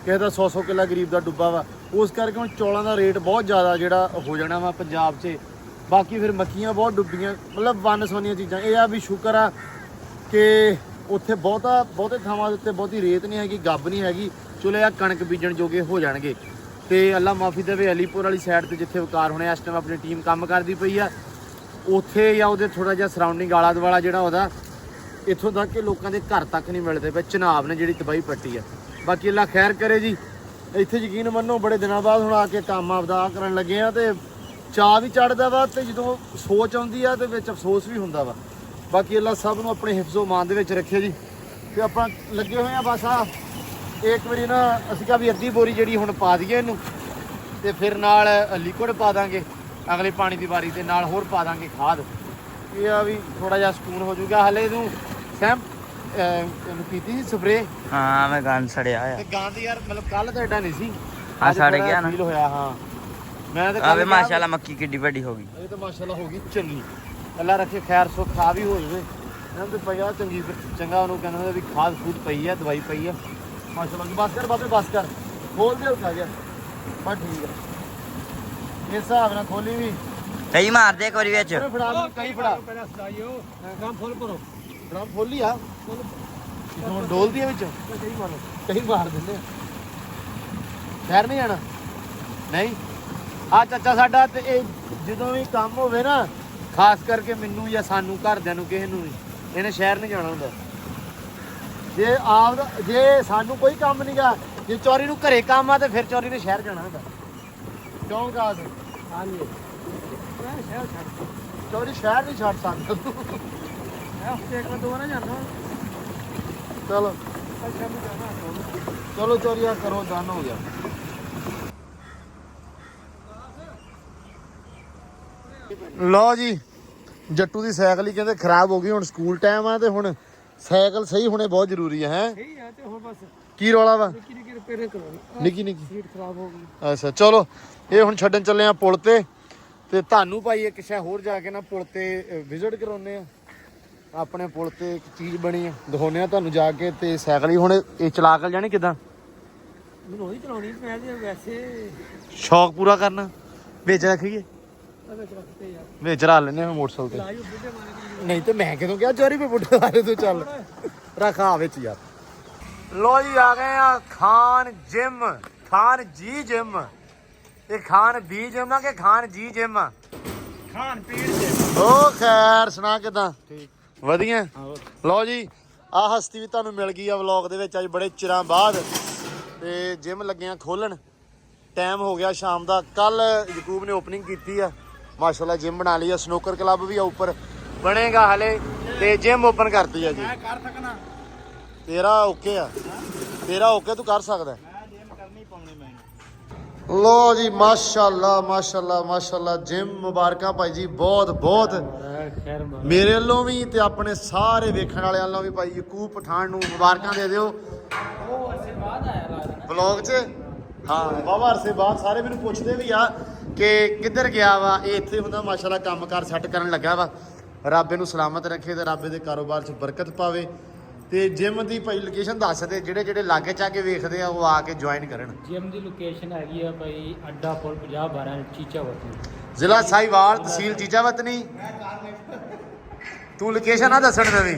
ਕਿਸੇ ਦਾ 100-100 ਕਿੱਲਾ ਗਰੀਬ ਦਾ ਡੁੱਬਾ ਵਾ। ਉਸ ਕਰਕੇ ਹੁਣ ਚੌਲਾਂ ਦਾ ਰੇਟ ਬਹੁਤ ਜ਼ਿਆਦਾ ਜਿਹੜਾ ਹੋ ਜਾਣਾ ਵਾ ਪੰਜਾਬ 'ਚ। ਬਾਕੀ ਫਿਰ ਮੱਕੀਆਂ ਬਹੁਤ ਡੁੱਬੀਆਂ, ਮਤਲਬ ਵੰਨ ਸੁਵੰਨੀਆਂ ਚੀਜ਼ਾਂ। ਇਹ ਆ ਵੀ ਸ਼ੁਕਰ ਆ ਕਿ ਉੱਥੇ ਬਹੁਤੇ ਥਾਵਾਂ ਦੇ ਉੱਤੇ ਬਹੁਤੀ ਰੇਤ ਨਹੀਂ ਹੈਗੀ, ਗੱਬ ਨਹੀਂ ਹੈਗੀ, ਚੁੱਲ੍ਹੇ ਆ ਕਣਕ ਬੀਜਣ ਜੋਗੇ ਹੋ ਜਾਣਗੇ। ਤੇ ਅੱਲਾ ਮਾਫੀ ਦੇਵੇ, ਅਲੀਪੁਰ ਵਾਲੀ ਸਾਈਡ ਤੇ ਜਿੱਥੇ ਵਕਾਰ ਹੋਣੇ, ਇਸ ਟਾਈਮ ਆਪਣੀ ਟੀਮ ਕੰਮ ਕਰਦੀ ਪਈ ਆ, ਉੱਥੇ ਜਾਂ ਉਹਦੇ ਥੋੜਾ ਜਿਹਾ ਸਰਾਊਂਡਿੰਗ ਆਲਾ ਦੁਆਲਾ ਜਿਹੜਾ ਉਹਦਾ, ਇੱਥੋਂ ਤੱਕ ਕਿ ਲੋਕਾਂ ਦੇ ਘਰ ਤੱਕ ਨਹੀਂ ਮਿਲਦੇ ਪਏ। ਚਨਾਬ ਨੇ ਜਿਹੜੀ ਤਬਾਹੀ ਪੱਟੀ ਆ। ਬਾਕੀ ਅੱਲਾ ਖੈਰ ਕਰੇ ਜੀ। ਇੱਥੇ ਯਕੀਨ ਮੰਨੋ ਬੜੇ ਦਿਨਾਂ ਬਾਅਦ ਹੁਣ ਆ ਕੇ ਕੰਮ ਆਪਦਾ ਕਰਨ ਲੱਗੇ ਆ, ਤੇ ਚਾਅ ਵੀ ਚੜ੍ਹਦਾ ਵਾ, ਤੇ ਜਦੋਂ ਸੋਚ ਆਉਂਦੀ ਆ ਤੇ ਵਿੱਚ ਅਫਸੋਸ ਵੀ ਹੁੰਦਾ ਵਾ। ਬਾਕੀ ਅੱਲਾ ਸਭ ਨੂੰ ਆਪਣੇ ਹਿਫਜ਼ੋ ਮਾਨ ਦੇ ਵਿੱਚ ਰੱਖੇ ਜੀ। ਤੇ ਆਪਾਂ ਲੱਗੇ ਹੋਏ ਆ ਬਸ ਆ ਇੱਕ ਵਾਰੀ ਨਾ, ਅਸੀਂ ਕਿਹਾ ਵੀ ਅੱਧੀ ਬੋਰੀ ਜਿਹੜੀ ਹੁਣ ਪਾ ਦਈਏ ਇਹਨੂੰ, ਤੇ ਫਿਰ ਨਾਲ ਲਿਕੁਇਡ ਪਾ ਦਾਂਗੇ ਅਗਲੇ ਪਾਣੀ ਦੀ ਵਾਰੀ, ਤੇ ਨਾਲ ਹੋਰ ਪਾ ਦਾਂਗੇ ਖਾਦ। ਇਹ ਆ ਵੀ ਥੋੜਾ ਜਿਹਾ ਸਕੂਨ ਹੋ ਜਾਊਗਾ। ਹਲੇ ਇਹਨੂੰ ਸੈਮ ਇਹਨੂੰ ਕੀਤੀ ਸੀ ਸਪਰੇ। ਹਾਂ ਮੈਂ ਗੰਦ ਸੜਿਆ ਆ ਤੇ ਗੰਦ ਯਾਰ ਮਤਲਬ ਕੱਲ ਤਾਂ ਐਡਾ ਨਹੀਂ ਸੀ, ਆ ਸੜ ਗਿਆ ਨਾ। ਫੀਲ ਹੋਇਆ। ਹਾਂ ਮੈਂ ਤਾਂ ਆਵੇ ਮਾਸ਼ਾਅੱਲਾ ਮੱਕੀ ਕਿੱਡੀ ਵੱਡੀ ਹੋ ਗਈ। ਇਹ ਤਾਂ ਮਾਸ਼ਾਅੱਲਾ ਹੋ ਗਈ ਚੰਗੀ। ਅੱਲਾ ਰੱਖੇ ਖੈਰ ਸੁੱਖ ਆ ਵੀ ਹੋ ਜਾਵੇ। ਇਹਨਾਂ ਤੇ ਪਿਆ ਚੰਗੀ, ਚੰਗਾ ਉਹਨੂੰ ਕਹਿੰਦਾ ਵੀ ਖਾਦ ਫੂਦ ਪਈ ਆ, ਦਵਾਈ ਪਈ ਆ ਮਾਸ਼ਾਅੱਲਾ। ਬਸ ਕਰ ਬਾਬੇ ਬਸ ਕਰ, ਖੋਲ ਦੇ ਉੱਠਾ ਗਿਆ ਬਸ ਠੀਕ ਆ। ਇਸ ਹਿਸਾਬ ਨਾਲ ਖੋਲੀ ਵੀ ਕਈ ਮਾਰਦੇ ਇੱਕ ਵਾਰੀ ਵਿੱਚ। ਫੜਾ ਮੈਨੂੰ ਕਈ ਫੜਾ, ਪਹਿਲਾਂ ਸਦਾਈਓ ਕੰਮ ਫੁੱਲ ਕਰੋ, ਡਰਮ ਖੋਲੀ ਆ ਹੁਣ ਡੋਲਦੀ ਆ ਵਿੱਚ, ਕਈ ਮਾਰ ਦਿੰਦੇ ਆ। ਸ਼ਹਿਰ ਨਹੀਂ ਜਾਣਾ ਨਹੀਂ। ਆ ਚਾਚਾ ਸਾਡਾ, ਤੇ ਇਹ ਜਦੋਂ ਵੀ ਕੰਮ ਹੋਵੇ ਨਾ, ਖਾਸ ਕਰਕੇ ਮੈਨੂੰ ਜਾਂ ਸਾਨੂੰ ਘਰਦਿਆਂ ਨੂੰ ਕਿਸੇ ਨੂੰ ਵੀ, ਇਹਨੇ ਸ਼ਹਿਰ ਨਹੀਂ ਜਾਣਾ ਹੁੰਦਾ। ਜੇ ਸਾਨੂੰ ਕੋਈ ਕੰਮ ਨਹੀਂਗਾ, ਜੇ ਚੋਰੀ ਨੂੰ ਘਰੇ ਕੰਮ ਆ, ਤੇ ਫਿਰ ਚੋਰੀ ਨੇ ਸ਼ਹਿਰ ਜਾਣਾ ਹੁੰਦਾ। ਕਿਉਂ ਕਾਸ? ਹਾਂਜੀ ਸ਼ਹਿਰ ਛੱਡ, ਚੋਰੀ ਸ਼ਹਿਰ ਨਹੀਂ ਛੱਡ ਸਕਦਾ। ਹਫ਼ਤੇ ਇੱਕ ਦੋ ਨਾ ਜਾਂਦਾ। ਚਲੋ ਚਲੋ ਚੋਰੀਆ ਕਰੋ, ਦਨ ਹੋ ਗਿਆ। ਲਓ ਜੀ, ਜੱਟੂ ਦੀ ਸਾਈਕਲ ਹੀ ਕਹਿੰਦੇ ਖਰਾਬ ਹੋ ਗਈ। ਹੁਣ ਸਕੂਲ ਟਾਈਮ ਆ, ਤੇ ਹੁਣ ਸਾਈਕਲ ਸਹੀ ਹੋਣੇ ਬਹੁਤ ਜ਼ਰੂਰੀ ਹੈ। ਸਹੀ ਆ, ਤੇ ਹੁਣ ਬਸ ਕੀ ਰੌਲਾ ਵਾ? ਨਿੱਕੀ ਰਿਪੇਅਰ ਕਰਾਉਣੀ, ਨਿੱਕੀ ਸੀਟ ਖਰਾਬ ਹੋ ਗਈ। ਅੱਛਾ ਚਲੋ, ਇਹ ਹੁਣ ਛੱਡਣ ਚੱਲੇ ਆ ਪੁਲ ਤੇ ਤੁਹਾਨੂੰ ਭਾਈ ਇੱਕ ਸ਼ੈ ਹੋਰ ਜਾ ਕੇ ਨਾ ਪੁਲ ਤੇ ਵਿਜ਼ਿਟ ਕਰਾਉਨੇ ਆ। ਆਪਣੇ ਪੁਲ ਤੇ ਇੱਕ ਚੀਜ਼ ਬਣੀ ਆ, ਦਿਖਾਉਨੇ ਆ ਤੁਹਾਨੂੰ ਜਾ ਕੇ। ਤੇ ਸਾਈਕਲ ਹੀ ਹੁਣ ਇਹ ਚਲਾ ਕੇ ਜਾਣੀ ਕਿਦਾਂ? ਮੈਨੂੰ ਉਹੀ ਚਲਾਉਣੀ ਮੈਂ ਤੇ ਵੈਸੇ ਸ਼ੌਕ ਪੂਰਾ ਕਰਨਾ, ਵਿੱਚ ਰੱਖੀਏ, ਵਿੱਚ ਰੱਖਤੇ ਯਾਰ, ਵਿੱਚ ਰਾ ਲੈਨੇ ਆ ਮੋਟਰਸਾਈਕਲ ਲਾਈ ਬੁੱਢੇ ਮਾਰੇ ਦੀ। ਨਹੀਂ ਤੇ ਮੈਂ ਕਿਦੋਂ ਕਿਹਾ ਚੋਰੀ ਪੇ ਬੁੱਢੇ ਵਾਲੇ ਤੂੰ ਚੱਲ ਰੱਖਾ ਵਿੱਚ ਯਾਰ। ਲੋ ਜੀ ਆ ਗਏ ਆ ਖਾਨ ਜਿਮ, ਖਾਨ ਜੀ ਜਿਮ। ਇਹ ਖਾਨ ਬੀ ਜਿਮ ਆ ਕਿ ਖਾਨ ਜੀ ਜਿਮ ਆ? ਖਾਣ ਪੀਣ ਦੇ। ਓ ਖੈਰ ਸੁਣਾ ਕਿਦਾਂ? ਠੀਕ ਵਧੀਆ। ਲਓ ਜੀ ਆ ਹਸਤੀ ਵੀ ਤੁਹਾਨੂੰ ਮਿਲ ਗਈ ਆ ਵਲੌਗ ਦੇ ਵਿੱਚ ਅੱਜ ਬੜੇ ਚਿਰਾਂ ਬਾਅਦ। ਤੇ ਜਿਮ ਲੱਗਿਆ ਖੋਲਣ, ਟਾਈਮ ਹੋ ਗਿਆ ਸ਼ਾਮ ਦਾ। ਕੱਲ ਯਕੂਬ ਨੇ ਓਪਨਿੰਗ ਕੀਤੀ ਆ ਮਾਸ਼ਾਅੱਲਾ, ਜਿਮ ਬਣਾ ਲਈ ਆ। ਸਨੋਕਰ ਕਲੱਬ ਵੀ ਆ ਉੱਪਰ ਬਣੇਗਾ ਹਲੇ, ਤੇ ਜਿਮ ਓਪਨ ਕਰਤੀ ਆ ਜੀ। ਮੈਂ ਕਰ ਸਕਣਾ, ਤੇਰਾ ਓਕੇ ਆ, ਤੇਰਾ ਓਕੇ, ਤੂੰ ਕਰ ਸਕਦਾ। ਮੈਂ ਜਿਮ ਕਰਨੀ ਪਾਉਣੀ ਮੈਂ। ਲੋ ਜੀ ਮਾਸ਼ਾਅੱਲਾ ਮਾਸ਼ਾਅੱਲਾ ਮਾਸ਼ਾਅੱਲਾ, ਜਿਮ ਮੁਬਾਰਕਾਂ ਭਾਈ ਜੀ, ਬਹੁਤ ਬਹੁਤ ਖੈਰ ਮੇਰੇ ਵੱਲੋਂ ਵੀ, ਤੇ ਆਪਣੇ ਸਾਰੇ ਵੇਖਣ ਵਾਲਿਆਂ ਵੱਲੋਂ ਵੀ ਭਾਈ ਯਕੂਬ ਪਠਾਨ ਨੂੰ ਮੁਬਾਰਕਾਂ ਦੇ ਦਿਓ ਉਹ ਅਰਸੇ ਬਾਅਦ ਆਇਆ ਰਾਜ ਵਲੌਗ 'ਚ। ਹਾਂ ਬਾਬਾ ਅਰਸੇ ਬਾਅਦ ਸਾਰੇ ਮੈਨੂੰ ਪੁੱਛਦੇ ਵੀ ਆ ਕਿ ਕਿੱਧਰ ਗਿਆ ਵਾ। ਇਹ ਇੱਥੇ ਹੁੰਦਾ ਮਾਸ਼ਾਅੱਲਾ, ਕੰਮਕਾਰ ਸੈੱਟ ਕਰਨ ਲੱਗਾ ਵਾ। ਰੱਬ ਇਹਨੂੰ ਸਲਾਮਤ ਰੱਖੇ ਤੇ ਰੱਬ ਦੇ ਕਾਰੋਬਾਰ 'ਚ ਬਰਕਤ ਪਾਵੇ। ਤੇ ਜਿਮ ਦੀ ਭਾਈ ਲੋਕੇਸ਼ਨ ਦੱਸ ਦੇ, ਜਿਹੜੇ ਲਾਗੇ ਚਾਗੇ ਵੇਖਦੇ ਆ ਉਹ ਆ ਕੇ ਜੁਆਇਨ ਕਰਨ। ਜਿਮ ਦੀ ਲੋਕੇਸ਼ਨ ਹੈਗੀ ਆ ਭਾਈ ਅੱਡਾ ਪੁਲ 50-12 ਚੀਚਾਵਤੀ, ਜ਼ਿਲ੍ਹਾ ਸਾਹੀਵਾਲ, ਤਹਿਸੀਲ ਜੀਜਾਵਤਨੀ। ਤੂੰ ਲੋਕੇਸ਼ਨ ਆ ਦੱਸਣ ਨਵੀਂ।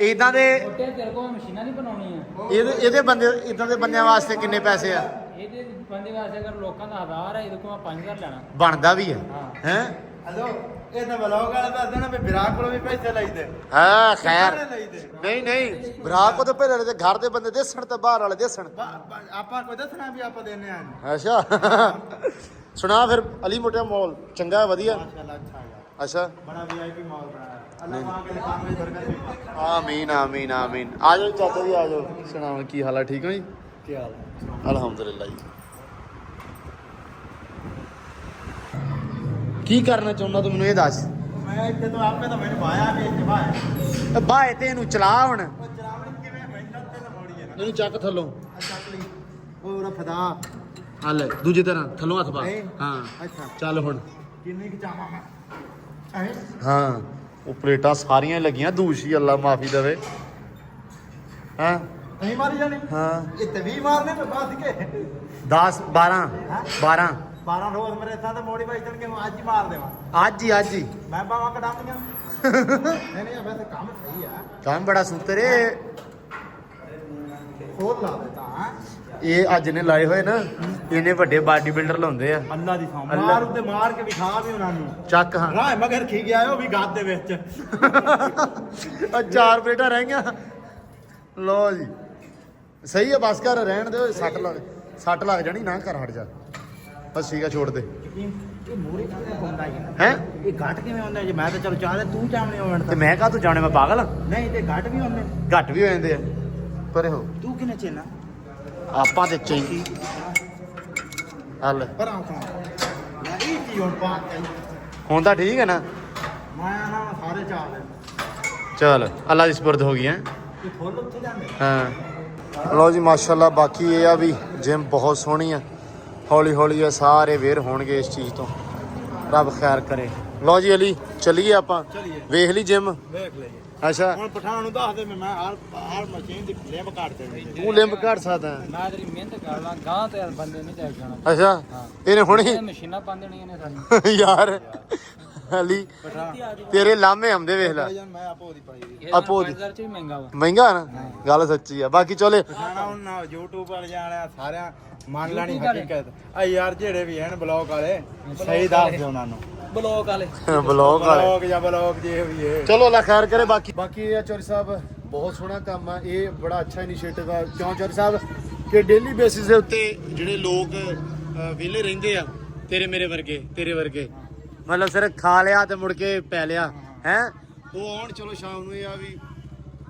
ਇਦਾਂ ਦੇ ਛੋਟੇ ਤੇਰੇ ਕੋਲ ਮਸ਼ੀਨਾਂ ਨਹੀਂ ਬਣਾਉਣੀਆਂ। ਇਹਦੇ ਬੰਦੇ, ਇਦਾਂ ਦੇ ਬੰਦਿਆਂ ਵਾਸਤੇ ਕਿੰਨੇ ਪੈਸੇ ਆ? ਇਹਦੇ ਬੰਦੇ ਵਾਸਤੇ ਅਗਰ ਲੋਕਾਂ ਦਾ 1000 ਹੈ, ਇਹਦੇ ਕੋਲ 5000 ਲੈਣਾ ਬਣਦਾ ਵੀ ਹੈ ਹੈ। ਹਲੋ ਇਹ ਤਾਂ ਬਲੌਗ ਵਾਲਾ ਦੱਸਦਾ ਨਾ ਵੀ ਵਿਰਾਟ ਕੋਲੋਂ ਵੀ ਪੈਸੇ ਲਈਦੇ। ਹਾਂ ਖੈਰ ਨਹੀਂ ਨਹੀਂ, ਭਰਾ ਕੋ ਤੇ ਪਹਿਲੇ ਦੇ ਘਰ ਦੇ ਬੰਦੇ ਦੱਸਣ ਤੇ ਬਾਹਰ ਵਾਲੇ ਦੱਸਣ। ਆਪਾਂ ਕੋਈ ਦੱਸਣਾ ਵੀ ਆਪਾਂ ਦੇਣੇ ਆ। ਅੱਛਾ ਸੁਣਾ ਫਿਰ ਅਲੀ ਮੋਟਿਆ ਮਾਲ ਚੰਗਾ ਹੈ ਵਧੀਆ माशाल्लाह अच्छा है ਅੱਛਾ बड़ा वीआईपी माल बनाया है अल्लाह पाक के काम में बरकत दे ਆਮੀਨ ਆਮੀਨ ਆਮੀਨ ਆ ਜਾਓ ਚਾਚਾ ਜੀ ਆ ਜਾਓ ਸੁਣਾਓ ਕੀ ਹਾਲ ਹੈ ਠੀਕ ਹੋ ਜੀ क्या हाल है ਅਲਹਮਦੁਲਿਲਾ ਜੀ ਕੀ ਕਰਨਾ ਚਾਹੁੰਦਾ ਤੂੰ ਮੈਨੂੰ ਇਹ ਦੱਸ मैं इतने तो आप पे तो मैंने भाया भी इतने भाया ਬਾਏ ਤੇ ਇਹਨੂੰ ਚਲਾ ਹੁਣ ਉਹ ਚਲਾਵਣ ਕਿਵੇਂ ਮਹਿੰਗਾ ਤੇ ਮੋੜੀ ਹੈ ਨਾ ਇਹਨੂੰ ਚੱਕ ਥੱਲੋਂ ਅੱਛਾ ਲਈ ਉਹ ਉਹਦਾ ਫਦਾ ਹਲ ਦੂਜੀ ਤਰ੍ਹਾਂ ਥੱਲੋਂ ਹੱਥ ਪਾ ਨਹੀਂ। ਹਾਂ ਅੱਛਾ ਚੱਲ ਹੁਣ ਕਿੰਨੀ ਕਿ ਚਾਹਾਂ ਮੈਂ ਐ ਹਾਂ ਉਹ ਪਲੇਟਾਂ ਸਾਰੀਆਂ ਲੱਗੀਆਂ ਦੂਸ਼ੀ ਅੱਲਾ ਮਾਫੀ ਦੇਵੇ ਹਾਂ ਨਹੀਂ ਮਾਰੀ ਜਾਣੀ ਹਾਂ ਇਹ ਤੇ 20 ਮਾਰਨੇ ਤੇ ਬਾਅਦ ਕੇ 10 12 12 12 ਰੋਜ਼ ਮੇਰੇ ਸਾਥ ਮੋੜੀ ਬਾਈ ਚੜ ਕੇ ਮੈਂ ਅੱਜ ਹੀ ਮਾਰ ਦੇਵਾਂ ਅੱਜ ਹੀ ਮੈਂ ਬਾਵਾ ਕਢਾਉਂਗਾ ਨਹੀਂ ਨਹੀਂ ਵੈਸੇ ਕੰਮ ਸਹੀ ਆ ਕੰਮ ਬੜਾ ਸੁਤਰੇ ਖੋਲ ਲਾ ਦੇਤਾ ਹਾਂ ਇਹ ਅੱਜ ਨੇ ਲਾਏ ਹੋਏ ਨਾ ਇਹਨੇ ਵੱਡੇ ਬਾਡੀ ਬਿਲਡਰ ਲਾਉਂਦੇ ਆ ਅੱਲਾ ਦੀ ਸੌਂ ਅੱਲਾ। ਮਾਰ ਉੱਤੇ ਮਾਰ ਕੇ ਵਿਖਾ ਵੀ ਉਹਨਾਂ ਨੂੰ ਚੱਕ ਹਾਂ ਰਾਹ ਮਗਰ ਖੀ ਗਿਆ ਉਹ ਵੀ ਗੱਦ ਦੇ ਵਿੱਚ ਆ 4 ਪਲੇਟਾਂ ਰਹਿ ਗਈਆਂ ਲੋ ਜੀ ਸਹੀ ਹੈ ਬਸ ਕਰ ਰਹਿਣ ਦੇ ਸੱਟ ਲੱਗ ਜਾਣੀ ਨਾ ਕਰ ਹਟ ਜਾ ਬਸ ਠੀਕ ਆ ਛੋੜ ਦੇ ਇਹ ਮੂਰੇ ਕਿਵੇਂ ਹੁੰਦਾ ਹੈ ਹੈ ਇਹ ਘਟ ਕਿਵੇਂ ਹੁੰਦਾ ਜੇ ਮੈਂ ਤਾਂ ਚਲੋ ਚਾਹ ਦੇ ਤੂੰ ਚਾਹਣੇ ਹੋਣ ਤੇ ਮੈਂ ਕਾ ਤੂੰ ਜਾਣੇ ਮੈਂ ਪਾਗਲ ਆਂ? ਨਹੀਂ ਤੇ ਘਟ ਵੀ ਹੁੰਦੇ ਘੱਟ ਵੀ ਹੋ ਜਾਂਦੇ ਆ ਪਰੇ ਹੋ ਤੂੰ ਕਿਨੇ ਚੇਨਾ ਆਪਾਂ ਤੇ ਚੈਂਕੀ ਹਲ ਪਰ ਆਖਾਂ ਯਾਰ ਇਹ ਕੀ ਹੁਣ ਬਾਤ ਹੈ ਹੁਣ ਤਾਂ ਠੀਕ ਹੈ ਨਾ ਮੈਂ ਨਾ ਸਾਰੇ ਚਾਹ ਲੈ ਚਲ ਅੱਲਾ ਦੀ ਸਪੁਰਦ ਹੋ ਗਈ ਹੈ ਇਹ ਫੁੱਲ ਉੱਥੇ ਜਾਂਦੇ ਹਾਂ ਲਓ ਜੀ ਮਾਸ਼ਾਅੱਲਾ ਬਾਕੀ ਇਹ ਆ ਵੀ ਜਿਮ ਬਹੁਤ ਸੋਹਣੀ ਆ ਹੌਲੀ ਹੌਲੀ ਇਹ ਸਾਰੇ ਵੇਰ ਹੋਣਗੇ ਇਸ ਚੀਜ਼ ਤੋਂ ਰੱਬ ਖੈਰ ਕਰੇ ਲਓ ਜੀ ਅਲੀ ਚੱਲੀਏ ਆਪਾਂ ਚੱਲੀਏ। ਵੇਖ ਲਈ ਜਿਮ ਵੇਖ ਲਈਏ ਅੱਛਾ ਹੁਣ ਪਠਾਨ ਨੂੰ ਦੱਸ ਦੇ ਮੈਂ ਹਰ ਮਸ਼ੀਨ ਦੀ ਲਿੰਬ ਕੱਟ ਦੇਣੀ ਤੂੰ ਲਿੰਬ ਘੜ ਸਕਦਾ ਹੈ। ਮੈਂ ਤੇਰੀ ਮਿਹਨਤ ਕਰ ਲਾਂ ਗਾਂ ਤੇ ਬੰਦੇ ਨਹੀਂ ਚੱਲ ਜਾਣਾ ਅੱਛਾ ਇਹਨੇ ਹੁਣੇ ਇਹ ਮਸ਼ੀਨਾਂ ਪਾ ਦੇਣੀਆਂ ਨੇ ਸਾਨੂੰ ਯਾਰ ਅਲੀ ਤੇਰੇ ਲਾਮੇ ਆਉਂਦੇ ਵੇਖ ਲੈ ਯਾਰ ਮੈਂ ਆਪੋ ਦੀ ਪਾਈ ਦੀ ਆਪੋ ਦੀ 5000 ਚ ਵੀ ਮਹਿੰਗਾ ਵਾ ਮਹਿੰਗਾ ਨਾ ਗੱਲ ਸੱਚੀ ਆ ਬਾਕੀ ਚਲੇ ਪਠਾਣਾ ਹੁਣ ਨਾ YouTube ਵਾਲੇ ਜਾਣਿਆ ਸਾਰਿਆਂ ਮੰਨ ਲੈਣੀ ਹਕੀਕਤ ਆ ਯਾਰ ਜਿਹੜੇ ਵੀ ਹਨ ਬਲੌਗ ਵਾਲੇ ਸਹੀ ਦੱਸ ਦਿਓ ਉਹਨਾਂ ਨੂੰ ਬਲੌਕ ਵਾਲੇ ਬਲੌਗ ਵਾਲੇ ਬਲੌਗ ਜਾਂ ਬਲੌਗ ਜੇ ਵੀ ਹੈ ਚਲੋ ਅੱਲਾ ਖੈਰ ਕਰੇ ਬਾਕੀ ਇਹ ਆ ਚੌਰੀ ਸਾਹਿਬ ਬਹੁਤ ਸੋਹਣਾ ਕੰਮ ਆ ਇਹ ਬੜਾ ਅੱਛਾ ਇਨੀਸ਼ੀਏਟਿਵ ਆ ਕਿਉਂ ਚੌਰੀ ਸਾਹਿਬ ਕਿ ਡੇਲੀ ਬੇਸਿਸ ਦੇ ਉੱਤੇ ਜਿਹੜੇ ਲੋਕ ਵਿਹਲੇ ਰਹਿੰਦੇ ਆ ਤੇਰੇ ਵਰਗੇ ਮਤਲਬ ਸਿਰਫ ਖਾ ਲਿਆ ਤੇ ਮੁੜ ਕੇ ਪੈ ਲਿਆ ਹੈ ਉਹ ਆਉਣ ਚਲੋ ਸ਼ਾਮ ਨੂੰ ਇਹ ਆ ਵੀ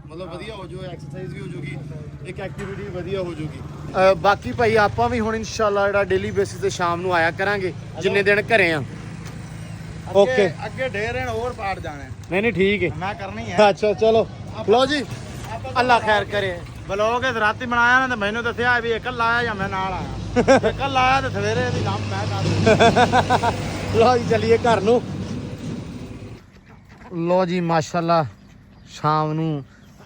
ਮਤਲਬ ਵਧੀਆ ਹੋ ਜਾਊ ਐਕਸਰਸਾਈਜ਼ ਵੀ ਹੋ ਜੂਗੀ ਇੱਕ ਐਕਟੀਵਿਟੀ ਵਧੀਆ ਹੋ ਜੂਗੀ ਬਾਕੀ ਭਾਈ ਆਪਾਂ ਵੀ ਹੁਣ ਇਨਸ਼ਾਅੱਲਾ ਜਿਹੜਾ ਡੇਲੀ ਬੇਸਿਸ ਤੇ ਸ਼ਾਮ ਨੂੰ ਆਇਆ ਕਰਾਂਗੇ ਜਿੰਨੇ ਦਿਨ ਘਰੇ ਆ ਓਕੇ ਅੱਗੇ ਢੇਰ ਹਨ ਹੋਰ ਪਾੜ ਜਾਣੇ ਨਹੀਂ ਠੀਕ ਹੈ ਮੈਂ ਕਰਨੀ ਹੈ ਅੱਛਾ ਚਲੋ ਲਓ ਜੀ ਅੱਲਾ ਖੈਰ ਕਰੇ ਬਲੌਗ ਇਹ ਰਾਤੀ ਬਣਾਇਆ ਨਾ ਤੇ ਮੈਨੂੰ ਦੱਸਿਆ ਵੀ ਇਕੱਲਾ ਆਇਆ ਜਾਂ ਮੈਂ ਨਾਲ ਆਇਆ ਇਕੱਲਾ ਆਇਆ ਤੇ ਸਵੇਰੇ ਦੀ ਕੰਮ ਮੈਂ ਕਰ ਲਓ ਜੀ ਚੱਲੀਏ ਘਰ ਨੂੰ ਲਓ ਜੀ ਮਾਸ਼ਾਅੱਲਾ ਸ਼ਾਮ ਨੂੰ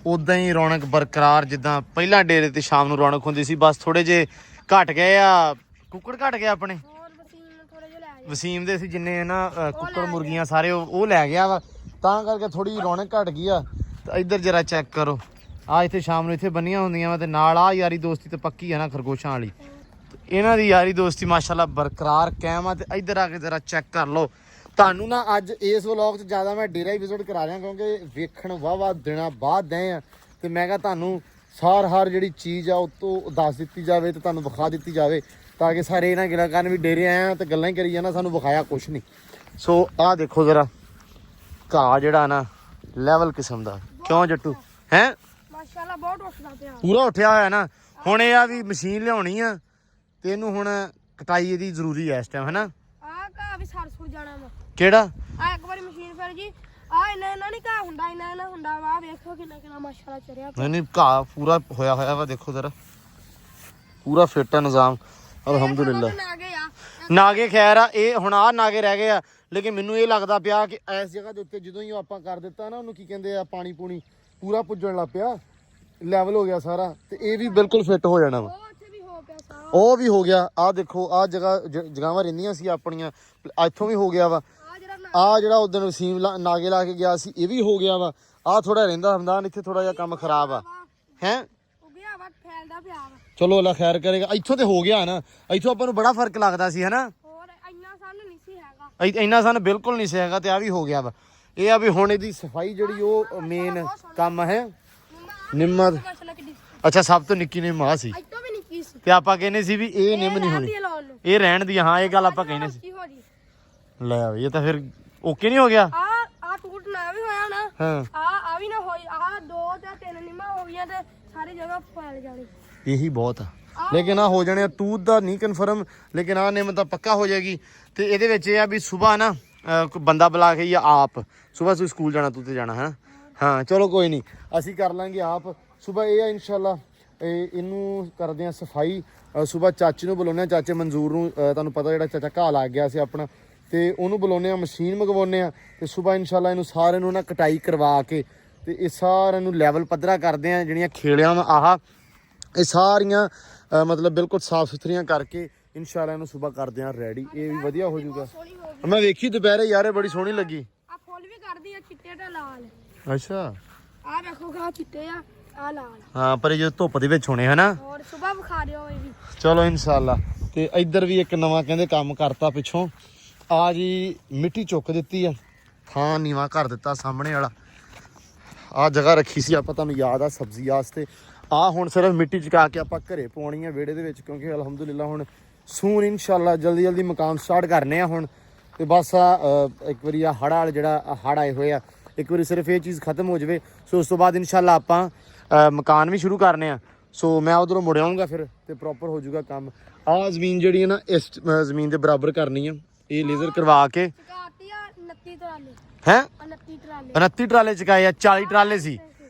ਉਦਾਂ ਹੀ ਰੌਣਕ ਬਰਕਰਾਰ ਜਿੱਦਾਂ ਪਹਿਲਾਂ ਡੇਰੇ ਤੇ ਸ਼ਾਮ ਨੂੰ ਰੌਣਕ ਹੁੰਦੀ ਸੀ ਬਸ ਥੋੜੇ ਜੇ ਘਟ ਗਏ ਆ ਕੁੱਕੜ ਘਟ ਗਏ ਆਪਣੇ ਹੋਰ ਵਸੀਮ ਥੋੜੇ ਜਿਹਾ ਲੈ ਜਾ ਵਸੀਮ ਦੇ ਸੀ ਜਿੰਨੇ ਨਾ ਕੁੱਕੜ ਮੁਰਗੀਆਂ ਸਾਰੇ ਉਹ ਲੈ ਗਿਆ ਵਾ ਤਾਂ ਕਰਕੇ ਥੋੜੀ ਰੌਣਕ ਘਟ ਗਈ ਆ ਤੇ ਇੱਧਰ ਜਰਾ ਚੈੱਕ ਕਰੋ ਆ ਇੱਥੇ ਸ਼ਾਮ ਨੂੰ ਇੱਥੇ ਬੰਨੀਆਂ ਹੁੰਦੀਆਂ ਵਾ ਤੇ ਨਾਲ ਆ ਯਾਰੀ ਦੋਸਤੀ ਤੇ ਪੱਕੀ ਆ ਨਾ ਖਰਗੋਸ਼ਾਂ ਵਾਲੀ ਇਹਨਾਂ ਦੀ ਯਾਰੀ ਦੋਸਤੀ ਮਾਸ਼ਾਅੱਲਾ ਬਰਕਰਾਰ ਕਾਇਮ ਆ ਤੇ ਇੱਧਰ ਆ ਕੇ ਜਰਾ ਚੈੱਕ ਕਰ ਲਓ ਤੁਹਾਨੂੰ ਨਾ ਅੱਜ ਇਸ ਵਲੌਗ 'ਚ ਜ਼ਿਆਦਾ ਮੈਂ ਡੇਰਾ ਹੀ ਵਿਜ਼ਿਟ ਕਰਾ ਰਿਹਾ ਕਿਉਂਕਿ ਵੇਖਣ ਵਾਹ ਦਿਨਾਂ ਬਾਅਦ ਦੇ ਆ ਤੇ ਮੈਂ ਕਿਹਾ ਤੁਹਾਨੂੰ ਹਰ ਜਿਹੜੀ ਚੀਜ਼ ਆ ਉਹ ਤੋਂ ਦੱਸ ਦਿੱਤੀ ਜਾਵੇ ਤੇ ਤੁਹਾਨੂੰ ਵਿਖਾ ਦਿੱਤੀ ਜਾਵੇ ਤਾਂ ਕਿ ਸਾਰੇ ਇਹਨਾਂ ਗਿਲਾ ਕਰਨ ਵੀ ਡੇਰੇ ਆਏ ਆ ਤੇ ਗੱਲਾਂ ਹੀ ਕਰੀ ਜਾਣਾ ਸਾਨੂੰ ਵਿਖਾਇਆ ਕੁਛ ਨਹੀਂ ਸੋ ਆਹ ਦੇਖੋ ਜਰਾ ਘਾਹ ਜਿਹੜਾ ਨਾ ਲੈਵਲ ਕਿਸਮ ਦਾ ਕਿਉਂ ਜੱਟੂ ਹੈ ਮਾਸ਼ਾਅੱਲਾ ਬਹੁਤ ਉੱਠਦਾ ਪਿਆ ਪੂਰਾ ਉੱਠਿਆ ਹੋਇਆ ਨਾ ਹੁਣ ਇਹ ਆ ਵੀ ਮਸ਼ੀਨ ਲਿਆਉਣੀ ਆ ਤੇ ਇਹਨੂੰ ਹੁਣ ਕਟਾਈ ਇਹਦੀ ਜ਼ਰੂਰੀ ਹੈ ਇਸ ਟਾਈਮ ਹੈਨਾ ਆਹ ਘਾਹ ਵੀ ਸਰਸੁਰ ਜਾਣਾ ਵਾ ਕਿਹੜਾ ਆ ਇੱਕ ਵਾਰੀ ਮਸ਼ੀਨ ਫਿਰ ਜੀ ਆ ਇਹਨਾਂ ਨਹੀਂ ਘਾਹ ਹੁੰਦਾ ਇਹਨਾਂ ਹੁੰਦਾ ਵਾ ਵੇਖੋ ਕਿੰਨਾ ਮਾਸ਼ਾਅੱਲਾ ਚਰਿਆ ਪਿਆ। ਨਹੀਂ ਘਾਹ ਪੂਰਾ ਹੋਇਆ ਵਾ ਦੇਖੋ ਜ਼ਰਾ ਪੂਰਾ ਫਿੱਟ ਆ ਨਿਜ਼ਾਮ ਅਲਹਮਦੁਲਿਲਾ ਆ ਗਏ ਆ ਨਾਗੇ ਖੈਰ ਆ ਇਹ ਹੁਣ ਆ ਨਾਗੇ ਰਹਿ ਗਏ ਆ ਲੇਕਿਨ ਮੈਨੂੰ ਇਹ ਲੱਗਦਾ ਪਿਆ ਕਿ ਇਸ ਜਗ੍ਹਾ ਦੇ ਉੱਤੇ ਜਦੋਂ ਹੀ ਆਪਾਂ ਕਰ ਦਿੱਤਾ ਨਾ ਉਹਨੂੰ ਕੀ ਕਹਿੰਦੇ ਆ ਪਾਣੀ ਪੂਣੀ ਪੂਰਾ ਪੁੱਜਣ ਲੱਗ ਪਿਆ ਲੈਵਲ ਹੋ ਗਿਆ ਸਾਰਾ ਤੇ ਇਹ ਵੀ ਬਿਲਕੁਲ ਫਿੱਟ ਹੋ ਜਾਣਾ ਵਾ ਉਹ ਉੱਥੇ ਵੀ ਹੋ ਪਿਆ ਸਾਰਾ ਉਹ ਵੀ ਹੋ ਗਿਆ ਆ ਦੇਖੋ ਆ ਜਗ੍ਹਾਵਾਂ ਰਹਿੰਦੀਆਂ ਸੀ ਆਪਣੀਆਂ ਇੱਥੋਂ ਵੀ ਹੋ ਗਿਆ ਵਾ ਆ ਜਿਹੜਾ ਆ ਜਿਹੜਾ ਉਦੋਂ ਵਸੀਮ ਨਾਗੇ ਲਾ ਕੇ ਗਿਆ ਸੀ ਇਹ ਵੀ ਹੋ ਗਿਆ ਵਾ ਆ ਥੋੜਾ ਰਹਿੰਦਾ ਹਮਦਾਨ ਇੱਥੇ ਥੋੜਾ ਜਿਹਾ ਕੰਮ ਖਰਾਬ ਆ ਹੈ ਉਗਿਆ ਵਾ ਫੈਲਦਾ ਪਿਆ ਵਾ ਚਲੋ ਅੱਲਾ ਖੈਰ ਕਰੇਗਾ ਇੱਥੋਂ ਤੇ ਹੋ ਗਿਆ ਨਾ ਇੱਥੋਂ ਆਪਾਂ ਨੂੰ ਬੜਾ ਫਰਕ ਲੱਗਦਾ ਸੀ ਹਨਾ ਹੋਰ ਇੰਨਾ ਸਾਨੂੰ ਨਹੀਂ ਸੀ ਹੈਗਾ ਇੰਨਾ ਸਾਨੂੰ ਬਿਲਕੁਲ ਨਹੀਂ ਸੀ ਹੈਗਾ ਤੇ ਆ ਵੀ ਹੋ ਗਿਆ ਵਾ ਇਹ ਆ ਵੀ ਹੁਣ ਇਹਦੀ ਸਫਾਈ ਜਿਹੜੀ ਉਹ ਮੇਨ ਕੰਮ ਹੈ ਨਿੰਮਤ ਮਾਸ਼ਾਅੱਲਾ ਕਿੱਡੀ ਅੱਛਾ ਸਭ ਤੋਂ ਨਿੱਕੀ ਨਿੰਮ ਆ ਸੀ ਅੱਜ ਤੋਂ ਵੀ ਨਿੱਕੀ ਪੀਸ ਤੇ ਆਪਾਂ ਕਹਿੰਦੇ ਸੀ ਵੀ ਇਹ ਨਿੰਮ ਨਹੀਂ ਹੋਣੀ, ਲਾਉਣ ਨੂੰ ਇਹ ਰਹਿਣ ਦੀ। ਹਾਂ ਇਹ ਗੱਲ ਆਪਾਂ ਕਹਿੰਦੇ ਸੀ। ਕੀ ਹੋ ਜੀ ਲੈ ਬਈ ਇਹ ਤਾਂ ਫਿਰ ਓਕੇ ਨਹੀਂ ਹੋ ਗਿਆ। ਆ ਟੂਟ ਨਾ ਵੀ ਹੋਇਆ ਨਾ, ਹਾਂ ਆ ਵੀ ਨਾ ਹੋਈ, ਆ 2 ਜਾਂ 3 ਨਿੰਮਾਂ ਹੋ ਗਈਆਂ ਤੇ ਸਾਰੀ ਜਗ੍ਹਾ ਫੈਲ ਜਾਣੀ। ਇਹੀ ਬਹੁਤ ਆ, ਲੇਕਿਨ ਆ ਹੋ ਜਾਣੇ ਆ। ਤੂਤ ਦਾ ਨਹੀਂ ਕਨਫਰਮ, ਲੇਕਿਨ ਆ ਨਿੰਮ ਤਾਂ ਪੱਕਾ ਹੋ ਜਾਏਗੀ। ਤੇ ਇਹਦੇ ਵਿੱਚ ਇਹ ਆ ਵੀ ਸਵੇਰ ਨਾ ਕੋਈ ਬੰਦਾ ਬੁਲਾ ਕੇ ਜਾਂ ਆਪ ਸਵੇਰ ਤੂੰ ਸਕੂਲ ਜਾਣਾ, ਤੂੰ ਤੇ ਜਾਣਾ ਹੈ। ਹਾਂ ਚਲੋ ਕੋਈ ਨਹੀਂ, ਅਸੀਂ ਕਰ ਲਾਂਗੇ ਆਪ ਸਵੇਰ। ਇਹ ਆ ਇਨਸ਼ਾਅੱਲਾ ਇਹਨੂੰ ਕਰਦੇ ਆ ਸਫਾਈ। ਸਵੇਰ ਚਾਚੀ ਨੂੰ ਬੁਲਾਉਂਦੇ ਆ, ਚਾਚੇ ਮਨਜ਼ੂਰ ਨੂੰ, ਤੁਹਾਨੂੰ ਪਤਾ ਜਿਹੜਾ ਚਾਚਾ ਘਾਹ ਲੱਗ ਗਿਆ ਸੀ ਆਪਣਾ, ਤੇ ਉਹਨੂੰ ਬੁਲਾਉਂਦੇ ਆ, ਮਸ਼ੀਨ ਮੰਗਵਾਉਂਦੇ ਆ। ਤੇ ਸਵੇਰ ਇਨਸ਼ਾਅੱਲਾ ਇਹਨੂੰ ਸਾਰਿਆਂ ਨੂੰ ਨਾ ਕਟਾਈ ਕਰਵਾ ਕੇ ਤੇ ਇਹ ਸਾਰਿਆਂ ਨੂੰ ਲੈਵਲ ਪੱਧਰਾ ਕਰਦੇ ਆ। ਜਿਹੜੀਆਂ ਖੇਲਿਆਂ ਵਾ ਆਹ ਇਹ ਸਾਰੀਆਂ ਮਤਲਬ ਬਿਲਕੁਲ ਸਾਫ ਸੁਥਰੀਆਂ ਕਰਕੇ ਇਨਸ਼ਾਅੱਲਾ ਇਹਨੂੰ ਸਵੇਰ ਕਰਦੇ ਆ ਰੈਡੀ। ਇਹ ਵੀ ਵਧੀਆ ਹੋ ਜਾਊਗਾ। ਸੋਹਣੀ ਹੋ ਗਈ। ਮੈਂ ਵੇਖੀ ਦੁਪਹਿਰੇ ਯਾਰ, ਇਹ ਬੜੀ ਸੋਹਣੀ ਲੱਗੀ। ਆ ਫੁੱਲ ਵੀ ਕੱਢਦੀ ਆ ਚਿੱਟੇ ਤੇ ਲਾਲ। ਅੱਛਾ ਆ ਵੇਖੋ ਆ ਚਿੱਟੇ ਆ ਲਾਲ। ਹਾਂ, ਪਰ ਇਹ ਜੋ ਧੁੱਪ ਦੇ ਵਿੱਚ ਹੋਣੇ ਹਨਾ। ਹੋਰ ਸਵੇਰ ਵਿਖਾ ਦਿਓ ਇਹ ਵੀ। ਚਲੋ ਇਨਸ਼ਾਅੱਲਾ। ਤੇ ਇੱਧਰ ਵੀ ਇੱਕ ਨਵਾਂ ਕਹਿੰਦੇ ਕੰਮ ਕਰਤਾ ਪਿੱਛੋਂ। ਆ ਜੀ ਮਿੱਟੀ ਚੁੱਕ ਦਿੱਤੀ ਆ, ਥਾਂ ਨੀਵਾਂ ਕਰ ਦਿੱਤਾ ਸਾਹਮਣੇ ਵਾਲਾ। ਆ ਜਗ੍ਹਾ ਰੱਖੀ ਸੀ ਆਪਾਂ, ਤੁਹਾਨੂੰ ਯਾਦ ਆ, ਸਬਜ਼ੀ ਵਾਸਤੇ। ਆ ਹੁਣ ਸਿਰਫ ਮਿੱਟੀ ਚੁਕਾ ਕੇ ਆਪਾਂ ਘਰੇ ਪਾਉਣੀ ਆ ਵਿਹੜੇ ਦੇ ਵਿੱਚ, ਕਿਉਂਕਿ ਅਲਹਮਦੁਲਿਲਾ ਹੁਣ ਸੂਨ ਇਨਸ਼ਾਅੱਲਾ ਜਲਦੀ ਮਕਾਨ ਸਟਾਰਟ ਕਰਨੇ ਆ ਹੁਣ। ਤੇ ਬਸ ਇੱਕ ਵਾਰੀ ਆ ਹੜ੍ਹ ਵਾਲੇ ਜਿਹੜਾ ਹੜ੍ਹ ਆਏ ਹੋਏ ਆ, ਇੱਕ ਵਾਰੀ ਸਿਰਫ ਇਹ ਚੀਜ਼ ਖਤਮ ਹੋ ਜਾਵੇ। ਸੋ ਉਸ ਤੋਂ ਬਾਅਦ ਇਨਸ਼ਾਅੱਲਾ ਆਪਾਂ ਮਕਾਨ ਵੀ ਸ਼ੁਰੂ ਕਰਨੇ ਆ। ਸੋ ਮੈਂ ਉਧਰੋਂ ਮੁੜ ਆਊਂਗਾ ਫਿਰ ਤੇ ਪ੍ਰੋਪਰ ਹੋ ਜਾਊਗਾ ਕੰਮ। ਆ ਜ਼ਮੀਨ ਜਿਹੜੀ ਹੈ ਨਾ, ਇਸ ਜ਼ਮੀਨ ਦੇ ਬਰਾਬਰ ਕਰਨੀ ਆ। ਇਹ ਲੇਜ਼ਰ ਕਰਵਾ ਕੇ ਚਕਾਤੀ ਆ 29 ਟਰਾਲੇ। ਹੈ 29 ਟਰਾਲੇ 29 ਟਰਾਲੇ ਚਕਾਏ ਆ। 40 ਟਰਾਲੇ ਸੀ,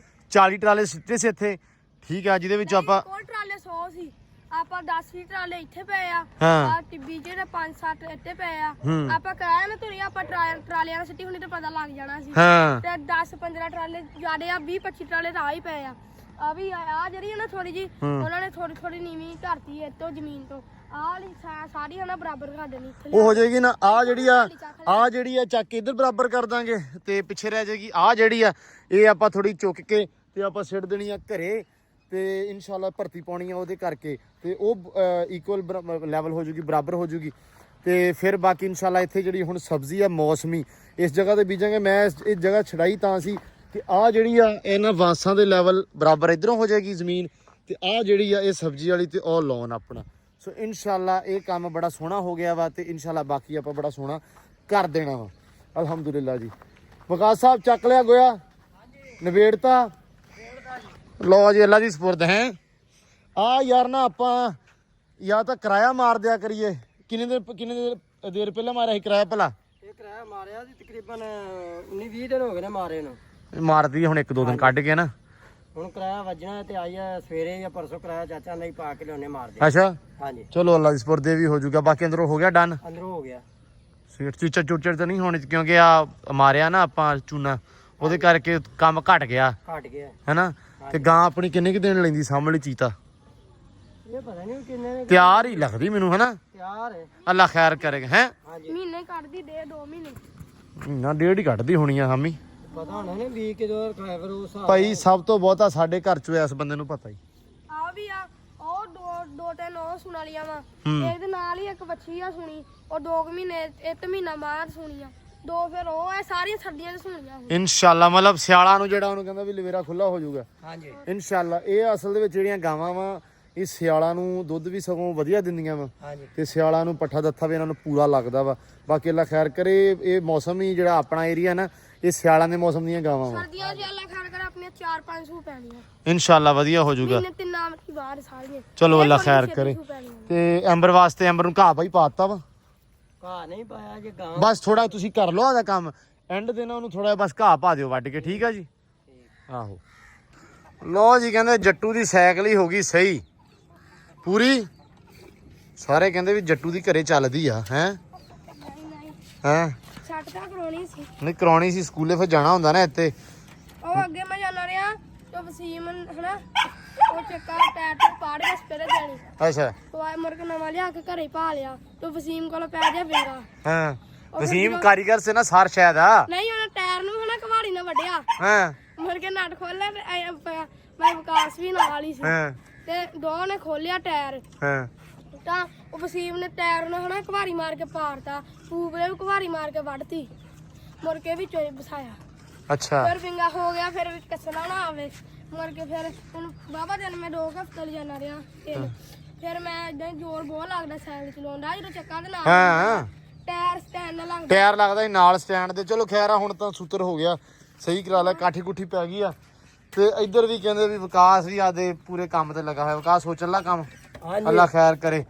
40 ਟਰਾਲੇ ਸਿੱਟੇ ਸੀ ਇੱਥੇ, ਠੀਕ ਆ, ਜਿਹਦੇ ਵਿੱਚ ਆਪਾਂ ਕੋਲ ਟਰਾਲੇ 100 ਸੀ, ਆਪਾਂ 10 ਟਰਾਲੇ ਇੱਥੇ ਪਏ ਆ। ਹਾਂ। ਆ ਟਿੱਬੀ ਜਿਹੜੇ 5-7 ਇੱਥੇ ਪਏ ਆ। ਹੂੰ। ਆਪਾਂ ਕਰਾਇਆ ਨਾ ਤੁਰੀ, ਆਪਾਂ ਟਰਾਲਿਆਂ ਨਾਲ ਸਿੱਟੀ ਹੁੰਦੀ ਤੇ ਪਤਾ ਲੱਗ ਜਾਣਾ ਸੀ। ਹਾਂ ਤੇ 10-15 ਟਰਾਲੇ ਜ਼ਿਆਦੇ ਆ, 20-25 ਟਰਾਲੇ ਤਾਂ ਆ ਹੀ ਪਏ ਆ। ਆ ਵੀ ਆ ਜਿਹੜੀ ਹੈ ਨਾ ਥੋੜੀ ਜੀ, ਉਹਨਾਂ ਨੇ ਥੋੜੀ ਨੀਵੀਂ ਧਰਤੀ ਹੈ ਤੋਂ ਜ਼ਮੀਨ ਤੋਂ। ਆਹ ਵਾਲੀ ਸਾਰੀ ਹਨਾ ਬਰਾਬਰ ਕਰ ਦੇਣੀ। ਉਹ ਹੋ ਜਾਏਗੀ ਨਾ। ਆ ਜਿਹੜੀ ਆ ਚੱਕ ਕੇ ਇੱਧਰ ਬਰਾਬਰ ਕਰ ਦਾਂਗੇ ਤੇ ਪਿੱਛੇ ਰਹਿ ਜਾਏਗੀ। ਆ ਜਿਹੜੀ ਆ ਇਹ ਆਪਾਂ ਥੋੜੀ ਚੁੱਕ ਕੇ ਤੇ ਆਪਾਂ ਸਿੱਟ ਦੇਣੀ ਆ ਘਰੇ। ਤੇ ਇਨਸ਼ਾਅੱਲਾ ਭਰਤੀ ਪਾਉਣੀ ਆ ਉਹਦੇ ਕਰਕੇ, ਤੇ ਉਹ ਇਕੁਅਲ ਲੈਵਲ ਹੋ ਜੂਗੀ, ਬਰਾਬਰ ਹੋ ਜੂਗੀ। ਤੇ ਫਿਰ ਬਾਕੀ ਇਨਸ਼ਾਅੱਲਾ ਇੱਥੇ ਜਿਹੜੀ ਹੁਣ ਸਬਜ਼ੀ ਆ ਮੌਸਮੀ ਇਸ ਜਗ੍ਹਾ ਤੇ ਬੀਜਾਂਗੇ। ਮੈਂ ਇਸ ਜਗ੍ਹਾ ਛਡਾਈ ਤਾਂ ਸੀ ਕਿ ਆ ਜਿਹੜੀ ਆ ਇਹਨਾਂ ਵਾਂਸਾਂ ਦੇ ਲੈਵਲ ਬਰਾਬਰ ਇਧਰੋਂ ਹੋ ਜਾਏਗੀ ਜ਼ਮੀਨ, ਤੇ ਆ ਜਿਹੜੀ ਆ ਇਹ ਸਬਜ਼ੀ ਵਾਲੀ ਤੇ ਉਹ ਲਾਉਣ ਆਪਣਾ। ਸੋ ਇਨਸ਼ਾਅੱਲਾ ਇਹ ਕੰਮ ਬੜਾ ਸੋਹਣਾ ਹੋ ਗਿਆ ਵਾ, ਤੇ ਇਨਸ਼ਾਅੱਲਾ ਬਾਕੀ ਆਪਾਂ ਬੜਾ ਸੋਹਣਾ ਕਰ ਦੇਣਾ ਵਾ ਅਲਹਮਦੁਲਿਲਾ ਜੀ। ਵਿਕਾਸ ਸਾਹਿਬ ਚੱਕ ਲਿਆ ਗੋਇਆ, ਨਵੇੜਤਾ। ਲੋ ਜੀ, ਅੱਲਾ ਦੀ ਸਪੁਰਦ ਹੈ। ਆ ਯਾਰ ਨਾ ਆਪਾਂ ਜਾਂ ਤਾਂ ਕਿਰਾਇਆ ਮਾਰ ਦਿਆ ਕਰੀਏ। ਕਿੰਨੇ ਦੇਰ ਪਹਿਲਾਂ ਮਾਰਿਆ ਸੀ ਕਿਰਾਇਆ ਭਲਾ? ਇਹ ਕਿਰਾਇਆ ਮਾਰਿਆ ਸੀ ਤਕਰੀਬਨ 19-20 ਦਿਨ ਹੋ ਗਏ ਨੇ ਮਾਰੇ ਨੂੰ। ਮਾਰਦੀ ਹੁਣ 1-2 ਦਿਨ ਕੱਢ ਕੇ ਨਾ। ਹੁਣ ਕਿਰਾਇਆ ਵੱਜਣਾ ਤੇ ਆਈ ਆ ਸਵੇਰੇ ਜਾਂ ਪਰਸੋਂ ਕਿਰਾਇਆ ਚਾਚਾ ਨਹੀਂ ਪਾ ਕੇ ਲਿਆਉਣੇ ਮਾਰਦੇ। ਅੱਛਾ ਹਾਂਜੀ ਚਲੋ ਅੱਲਾ ਦੀ ਸਪੁਰਦ ਵੀ ਹੋ ਜਾਊਗਾ। ਬਾਕੀ ਅੰਦਰੋਂ ਹੋ ਗਿਆ ਡਨ। ਅੰਦਰੋਂ ਹੋ ਗਿਆ। ਸੀਟ ਚੂਚੜ ਤਾਂ ਨਹੀਂ ਹੋਣੀ, ਕਿਉਂਕਿ ਆ ਮਾਰਿਆ ਨਾ ਆਪਾਂ ਚੂਨਾ, ਉਹਦੇ ਕਰਕੇ ਕੰਮ ਘਟ ਗਿਆ ਘਟ ਗਿਆ ਹੈਨਾ। ਤੇ ਗਾਂ ਆਪਣੀ ਕਿੰਨੇ ਕੁ ਦਿਨ ਲੈਂਦੀ ਸਾਹਮਣੇ ਚੀਤਾ? ਇਹ ਪਤਾ ਨਹੀਂ ਕਿੰਨੇ ਨੇ। ਤਿਆਰ ਹੀ ਲੱਗਦੀ ਮੈਨੂੰ ਹੈਨਾ। ਤਿਆਰ ਹੈ। ਅੱਲਾ ਖੈਰ ਕਰੇਗਾ। ਹੈ ਹਾਂਜੀ ਮਹੀਨੇ ਕੱਢਦੀ 2 ਮਹੀਨੇ। ਮਹੀਨਾ ਡੇਢ ਹੀ ਕੱਢਦੀ ਹੋਣੀ ਆ ਹਾਮੀ। ਪਤਾ ਹੋਣਾ ਨੇ ਵੀ ਕਿਦੋਂ ਖਾਇਆ ਫਿਰ ਉਸ ਹਿਸਾਬ ਭਾਈ ਸਭ ਤੋਂ ਬਹੁਤਾ ਸਾਡੇ ਘਰ ਚ ਇਸ ਬੰਦੇ ਨੂੰ ਪਤਾ ਹੀ। ਆ ਵੀ ਆ ਉਹ 2-3 ਉਹ ਸੁਣ ਵਾਲੀਆਂ ਵਾ। ਹੂੰ। ਇਹਦੇ ਨਾਲ ਹੀ ਇੱਕ ਬੱਚੀ ਆ ਸੁਣੀ, ਉਹ 2 ਮਹੀਨੇ 1 ਮਹੀਨਾ ਬਾਅਦ ਸੁਣੀ ਆ। 2 ਫਿਰ ਉਹ ਐ ਸਾਰੀਆਂ ਸਰਦੀਆਂ 'ਚ ਸੁਣੀਆਂ ਹੁਣ। ਇਨਸ਼ਾਅੱਲਾ ਮਤਲਬ ਸਿਆਲਾਂ ਨੂੰ ਜਿਹੜਾ ਉਹਨੂੰ ਕਹਿੰਦਾ ਵੀ ਲਵੇਰਾ ਖੁੱਲਾ ਹੋ ਜਾਊਗਾ। ਹਾਂਜੀ ਇਨਸ਼ਾਅੱਲਾ ਇਹ ਅਸਲ ਦੇ ਵਿੱਚ ਜਿਹੜੀਆਂ ਗਾਵਾਂ ਵਾ ਇਹ ਸਿਆਲਾਂ ਨੂੰ ਦੁੱਧ ਵੀ ਸਗੋਂ ਵਧੀਆ ਦਿੰਦੀਆਂ ਵਾ, ਹਾਂਜੀ ਤੇ ਸਿਆਲਾਂ ਨੂੰ ਪੱਠਾ ਦੱਥਾ ਵੀ ਇਹਨਾਂ ਨੂੰ ਪੂਰਾ ਲੱਗਦਾ ਵਾ। ਬਾਕੀ ਅੱਲਾ ਖੈਰ ਕਰੇ। ਇਹ ਮੌਸਮ ਹੀ ਜਿਹੜਾ ਆਪਣਾ ਏਰੀਆ ਨਾ, ਇਹ ਸਿਆਲਾਂ ਦੇ ਮੌਸਮ ਦੀਆਂ ਗਾਵਾਂ ਵਾ। ਸਰਦੀਆਂ 'ਚ ਅੱਲਾ ਖਾਣ ਕਰ ਆਪਣੀਆਂ 4-5 ਸੂ ਪੈਣੀਆਂ। ਇਨਸ਼ਾਅੱਲਾ ਵਧੀਆ ਹੋ ਜਾਊਗਾ। ਮਹੀਨੇ 3 ਦੀ ਬਾਹਰ ਸਾਰੀਆਂ। ਚਲੋ ਅੱਲਾ ਇਹ ਖੈਰ ਛੇਤੀ ਕਰੇ। ਸੂ ਪੈਣੀਆਂ। ਤੇ ਐਂਬਰ ਵਾਸਤੇ ਐਂਬਰ ਨੂੰ ਘਾਹ ਭਾਈ ਪਾਤਾ ਵਾ। ਘਾਹ ਨਹੀਂ ਪਾਇਆ ਜੇ ਗਾਂ। ਬਸ ਥੋੜਾ ਤੁਸੀਂ ਕਰ ਲਓ ਆਦਾ ਕੰਮ, ਐਂਡ ਦੇ ਨਾਲ ਉਹਨੂੰ ਥੋੜਾ ਬਸ ਘਾਹ ਪਾ ਦਿਓ ਵੱਢ ਕੇ, ਠੀਕ ਆ ਜੀ। ਆਹੋ ਲੋ ਜੀ, ਕਹਿੰਦੇ ਜੱਟੂ ਦੀ ਸਾਈਕਲ ਹੀ ਹੋ ਗਈ ਸਹੀ ਪੂਰੀ। ਸਾਰੇ ਕਹਿੰਦੇ ਵੀ ਜੱਟੂ ਦੀ ਘਰੇ ਚੱਲਦੀ ਆ। ਹੈ ਨਹੀਂ ਹੈ ਛੱਟ ਤਾਂ ਕਰਾਉਣੀ ਸੀ। ਨਹੀਂ ਕਰਾਉਣੀ ਸੀ, ਸਕੂਲੇ ਫਿਰ ਜਾਣਾ ਹੁੰਦਾ ਨਾ ਇੱਥੇ। ਉਹ ਅੱਗੇ ਮੈਂ ਜਾਣਾ ਰਿਹਾ ਤੇ ਵਸੀਮ ਹਨਾ, ਉਹ ਚੱਕਾ ਟਾਇਰ ਤੇ ਪਾੜ ਕੇ ਸਪੇਰੇ ਦੇਣੀ। ਅੱਛਾ ਉਹ ਆ ਮੁਰਗ ਨਵਾਂ ਲਿਆ ਕੇ ਘਰੇ ਪਾ ਲਿਆ ਤੇ ਵਸੀਮ ਕੋਲ ਪੈ ਗਿਆ ਵਿੰਗਾ। ਹਾਂ ਵਸੀਮ ਕਾਰੀਗਰ ਸੇ ਨਾ ਸਾਰ ਸ਼ਾਇਦ ਆ। ਨਹੀਂ ਉਹਨੇ ਟਾਇਰ ਨੂੰ ਹਨਾ ਕਵਾੜੀ ਨਾਲ ਵੱਢਿਆ। ਹਾਂ ਮੁਰਗੇ ਨਟ ਖੋਲਿਆ ਤੇ ਮੈਂ ਵਿਕਾਸ ਵੀ ਨਾਲ ਹੀ ਸੀ ਹਾਂ ਤੇ ਦੋਵਾਂ ਨੇ ਖੋਲਿਆ ਟਾਇਰ। ਹਾਂ ਤਾਂ ਉਹ ਵਸੀਮ ਨੇ ਟਾਇਰ ਨੂੰ ਹਨਾ ਕੁਹਾੜੀ ਮਾਰ ਕੇ ਪਾੜਤਾ। ਪੂਪ ਨੇ ਵੀ ਕੁਹਾੜੀ ਮਾਰ ਕੇ ਵੱਢਤੀ, ਮੁਰਗੇ ਵਿੱਚੋਂ ਹੀ ਵਸਾਇਆ। ਅੱਛਾ ਫਿਰ ਵਿੰਗਾ ਹੋ ਗਿਆ। ਫਿਰ ਵੀ ਕੱਸਣਾ ਨਾ ਆਵੇ ਮੁਰਗੇ। ਫਿਰ ਹੁਣ ਬਾਬਾ ਦਿਨ ਮੈਂ 2 ਹਫ਼ਤੇ ਲਈ ਜਾਣਾ ਰਿਹਾ। ਫਿਰ ਮੈਂ ਇਦਾਂ ਜ਼ੋਰ ਬਹੁਤ ਲੱਗਦਾ ਸਾਈਕਲ ਚਲਾਉਂਦਾ ਜਦੋਂ ਚੱਕਾਂ ਦੇ ਨਾਲ ਹਾਂ ਟਾਇਰ ਸਟੈਂਡ ਨਾਲ ਲੱਗਦਾ ਟਾਇਰ ਲੱਗਦਾ ਸੀ ਨਾਲ ਸਟੈਂਡ ਤੇ। ਚਲੋ ਖੈਰ ਆ ਹੁਣ ਤਾਂ ਸੂਤਰ ਹੋ ਗਿਆ, ਸਹੀ ਕਰਾ ਲਿਆ, ਕਾਠੀ ਕੁੱਠੀ ਪੈ ਗਈ ਆ। ਤੇ ਇੱਧਰ ਵੀ ਕਹਿੰਦੇ ਵੀ ਵਿਕਾਸ ਵੀ ਆਦੇ ਪੂਰੇ ਕੰਮ ਤੇ ਲੱਗਾ ਹੋਇਆ। ਵਿਕਾਸ ਹੋ ਚੱਲਾ ਕੰਮ? ਅੱਲਾ ਖੈਰ ਕਰੇ।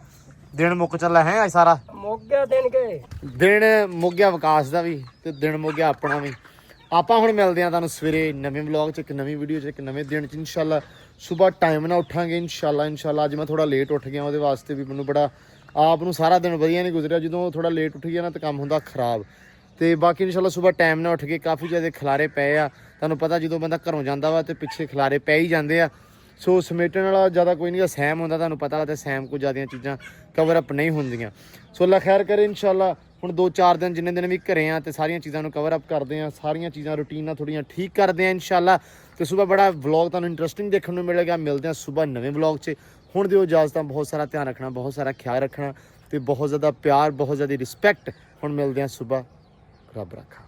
ਦਿਨ ਮੁੱਕ ਚੱਲਾ ਹੈ ਅੱਜ ਸਾਰਾ? ਮੁੱਕ ਗਿਆ ਦਿਨ ਮੁੱਕ ਗਿਆ ਵਿਕਾਸ ਦਾ ਵੀ ਤੇ ਦਿਨ ਮੁੱਕ ਗਿਆ ਆਪਣਾ ਵੀ। ਆਪਾਂ ਹੁਣ ਮਿਲਦੇ ਆ ਤੁਹਾਨੂੰ ਸਵੇਰੇ ਨਵੇਂ ਵਲੌਗ 'ਚ, ਇੱਕ ਨਵੀਂ ਵੀਡੀਓ 'ਚ, ਇੱਕ ਨਵੇਂ ਦਿਨ 'ਚ ਇਨਸ਼ਾਅੱਲਾ। ਸਵੇਰ ਟਾਈਮ ਨਾਲ ਉੱਠਾਂਗੇ ਇਨਸ਼ਾਅੱਲਾ। ਅੱਜ ਮੈਂ ਥੋੜਾ ਲੇਟ ਉੱਠ ਗਿਆ, ਉਹਦੇ ਵਾਸਤੇ ਵੀ ਮੈਨੂੰ ਬੜਾ ਆਪ ਨੂੰ ਸਾਰਾ ਦਿਨ ਵਧੀਆ ਨਹੀਂ ਗੁਜ਼ਰਿਆ। ਜਦੋਂ ਥੋੜਾ ਲੇਟ ਉੱਠ ਗਿਆ ਨਾ ਤਾਂ ਕੰਮ ਹੁੰਦਾ ਖਰਾਬ। ਤੇ ਬਾਕੀ ਇਨਸ਼ਾਅੱਲਾ ਸਵੇਰ ਟਾਈਮ ਨਾਲ ਉੱਠ ਕੇ ਕਾਫੀ ਜ਼ਿਆਦਾ ਖਿਲਾਰੇ ਪਏ ਆ। ਤੁਹਾਨੂੰ ਪਤਾ ਜਦੋਂ ਬੰਦਾ ਘਰੋਂ ਜਾਂਦਾ ਵਾ ਤੇ ਪਿੱਛੇ ਖਿਲਾਰੇ ਪੈ ਹੀ ਜਾਂਦੇ ਆ। ਸੋ ਸਮੇਟਣ ਵਾਲਾ ਜ਼ਿਆਦਾ ਕੋਈ ਨਹੀਂ, ਸੈਮ ਹੁੰਦਾ ਤੁਹਾਨੂੰ ਪਤਾ, ਤੇ ਸੈਮ ਕੋਲ ਜ਼ਿਆਦੀਆਂ ਚੀਜ਼ਾਂ ਕਵਰ ਅਪ ਨਹੀਂ ਹੁੰਦੀਆਂ। ਸੋ ਅੱਲਾ ਖੈਰ ਕਰੇ ਇਨਸ਼ਾਅੱਲਾ। ਹੁਣ 2-4 ਦਿਨ ਜਿੰਨੇ ਦਿਨ ਵੀ ਘਰੇ ਆ ਤੇ ਸਾਰੀਆਂ ਚੀਜ਼ਾਂ ਨੂੰ ਕਵਰ ਅਪ ਕਰਦੇ ਆ, ਸਾਰੀਆਂ ਚੀਜ਼ਾਂ ਰੂਟੀਨ ਨਾਲ ਥੋੜੀਆਂ ਠੀਕ ਕਰਦੇ ਆ ਇਨਸ਼ਾਅੱਲਾ। ਤੇ ਸਵੇਰ ਬੜਾ ਵਲੌਗ ਤੁਹਾਨੂੰ ਇੰਟਰਸਟਿੰਗ ਦੇਖਣ ਨੂੰ ਮਿਲੇਗਾ। ਮਿਲਦੇ ਆ ਸਵੇਰ ਨਵੇਂ ਵਲੌਗ 'ਚ। ਹੁਣ ਦਿਓ ਇਜਾਜ਼ਤਾਂ। ਬਹੁਤ ਸਾਰਾ ਧਿਆਨ ਰੱਖਣਾ, ਬਹੁਤ ਸਾਰਾ ਖਿਆਲ ਰੱਖਣਾ ਤੇ ਬਹੁਤ ਜ਼ਿਆਦਾ ਪਿਆਰ, ਬਹੁਤ ਜ਼ਿਆਦਾ ਰਿਸਪੈਕਟ। ਹੁਣ ਮਿਲਦੇ ਆ ਸਵੇਰ। ਰੱਬ ਰੱਖਾ।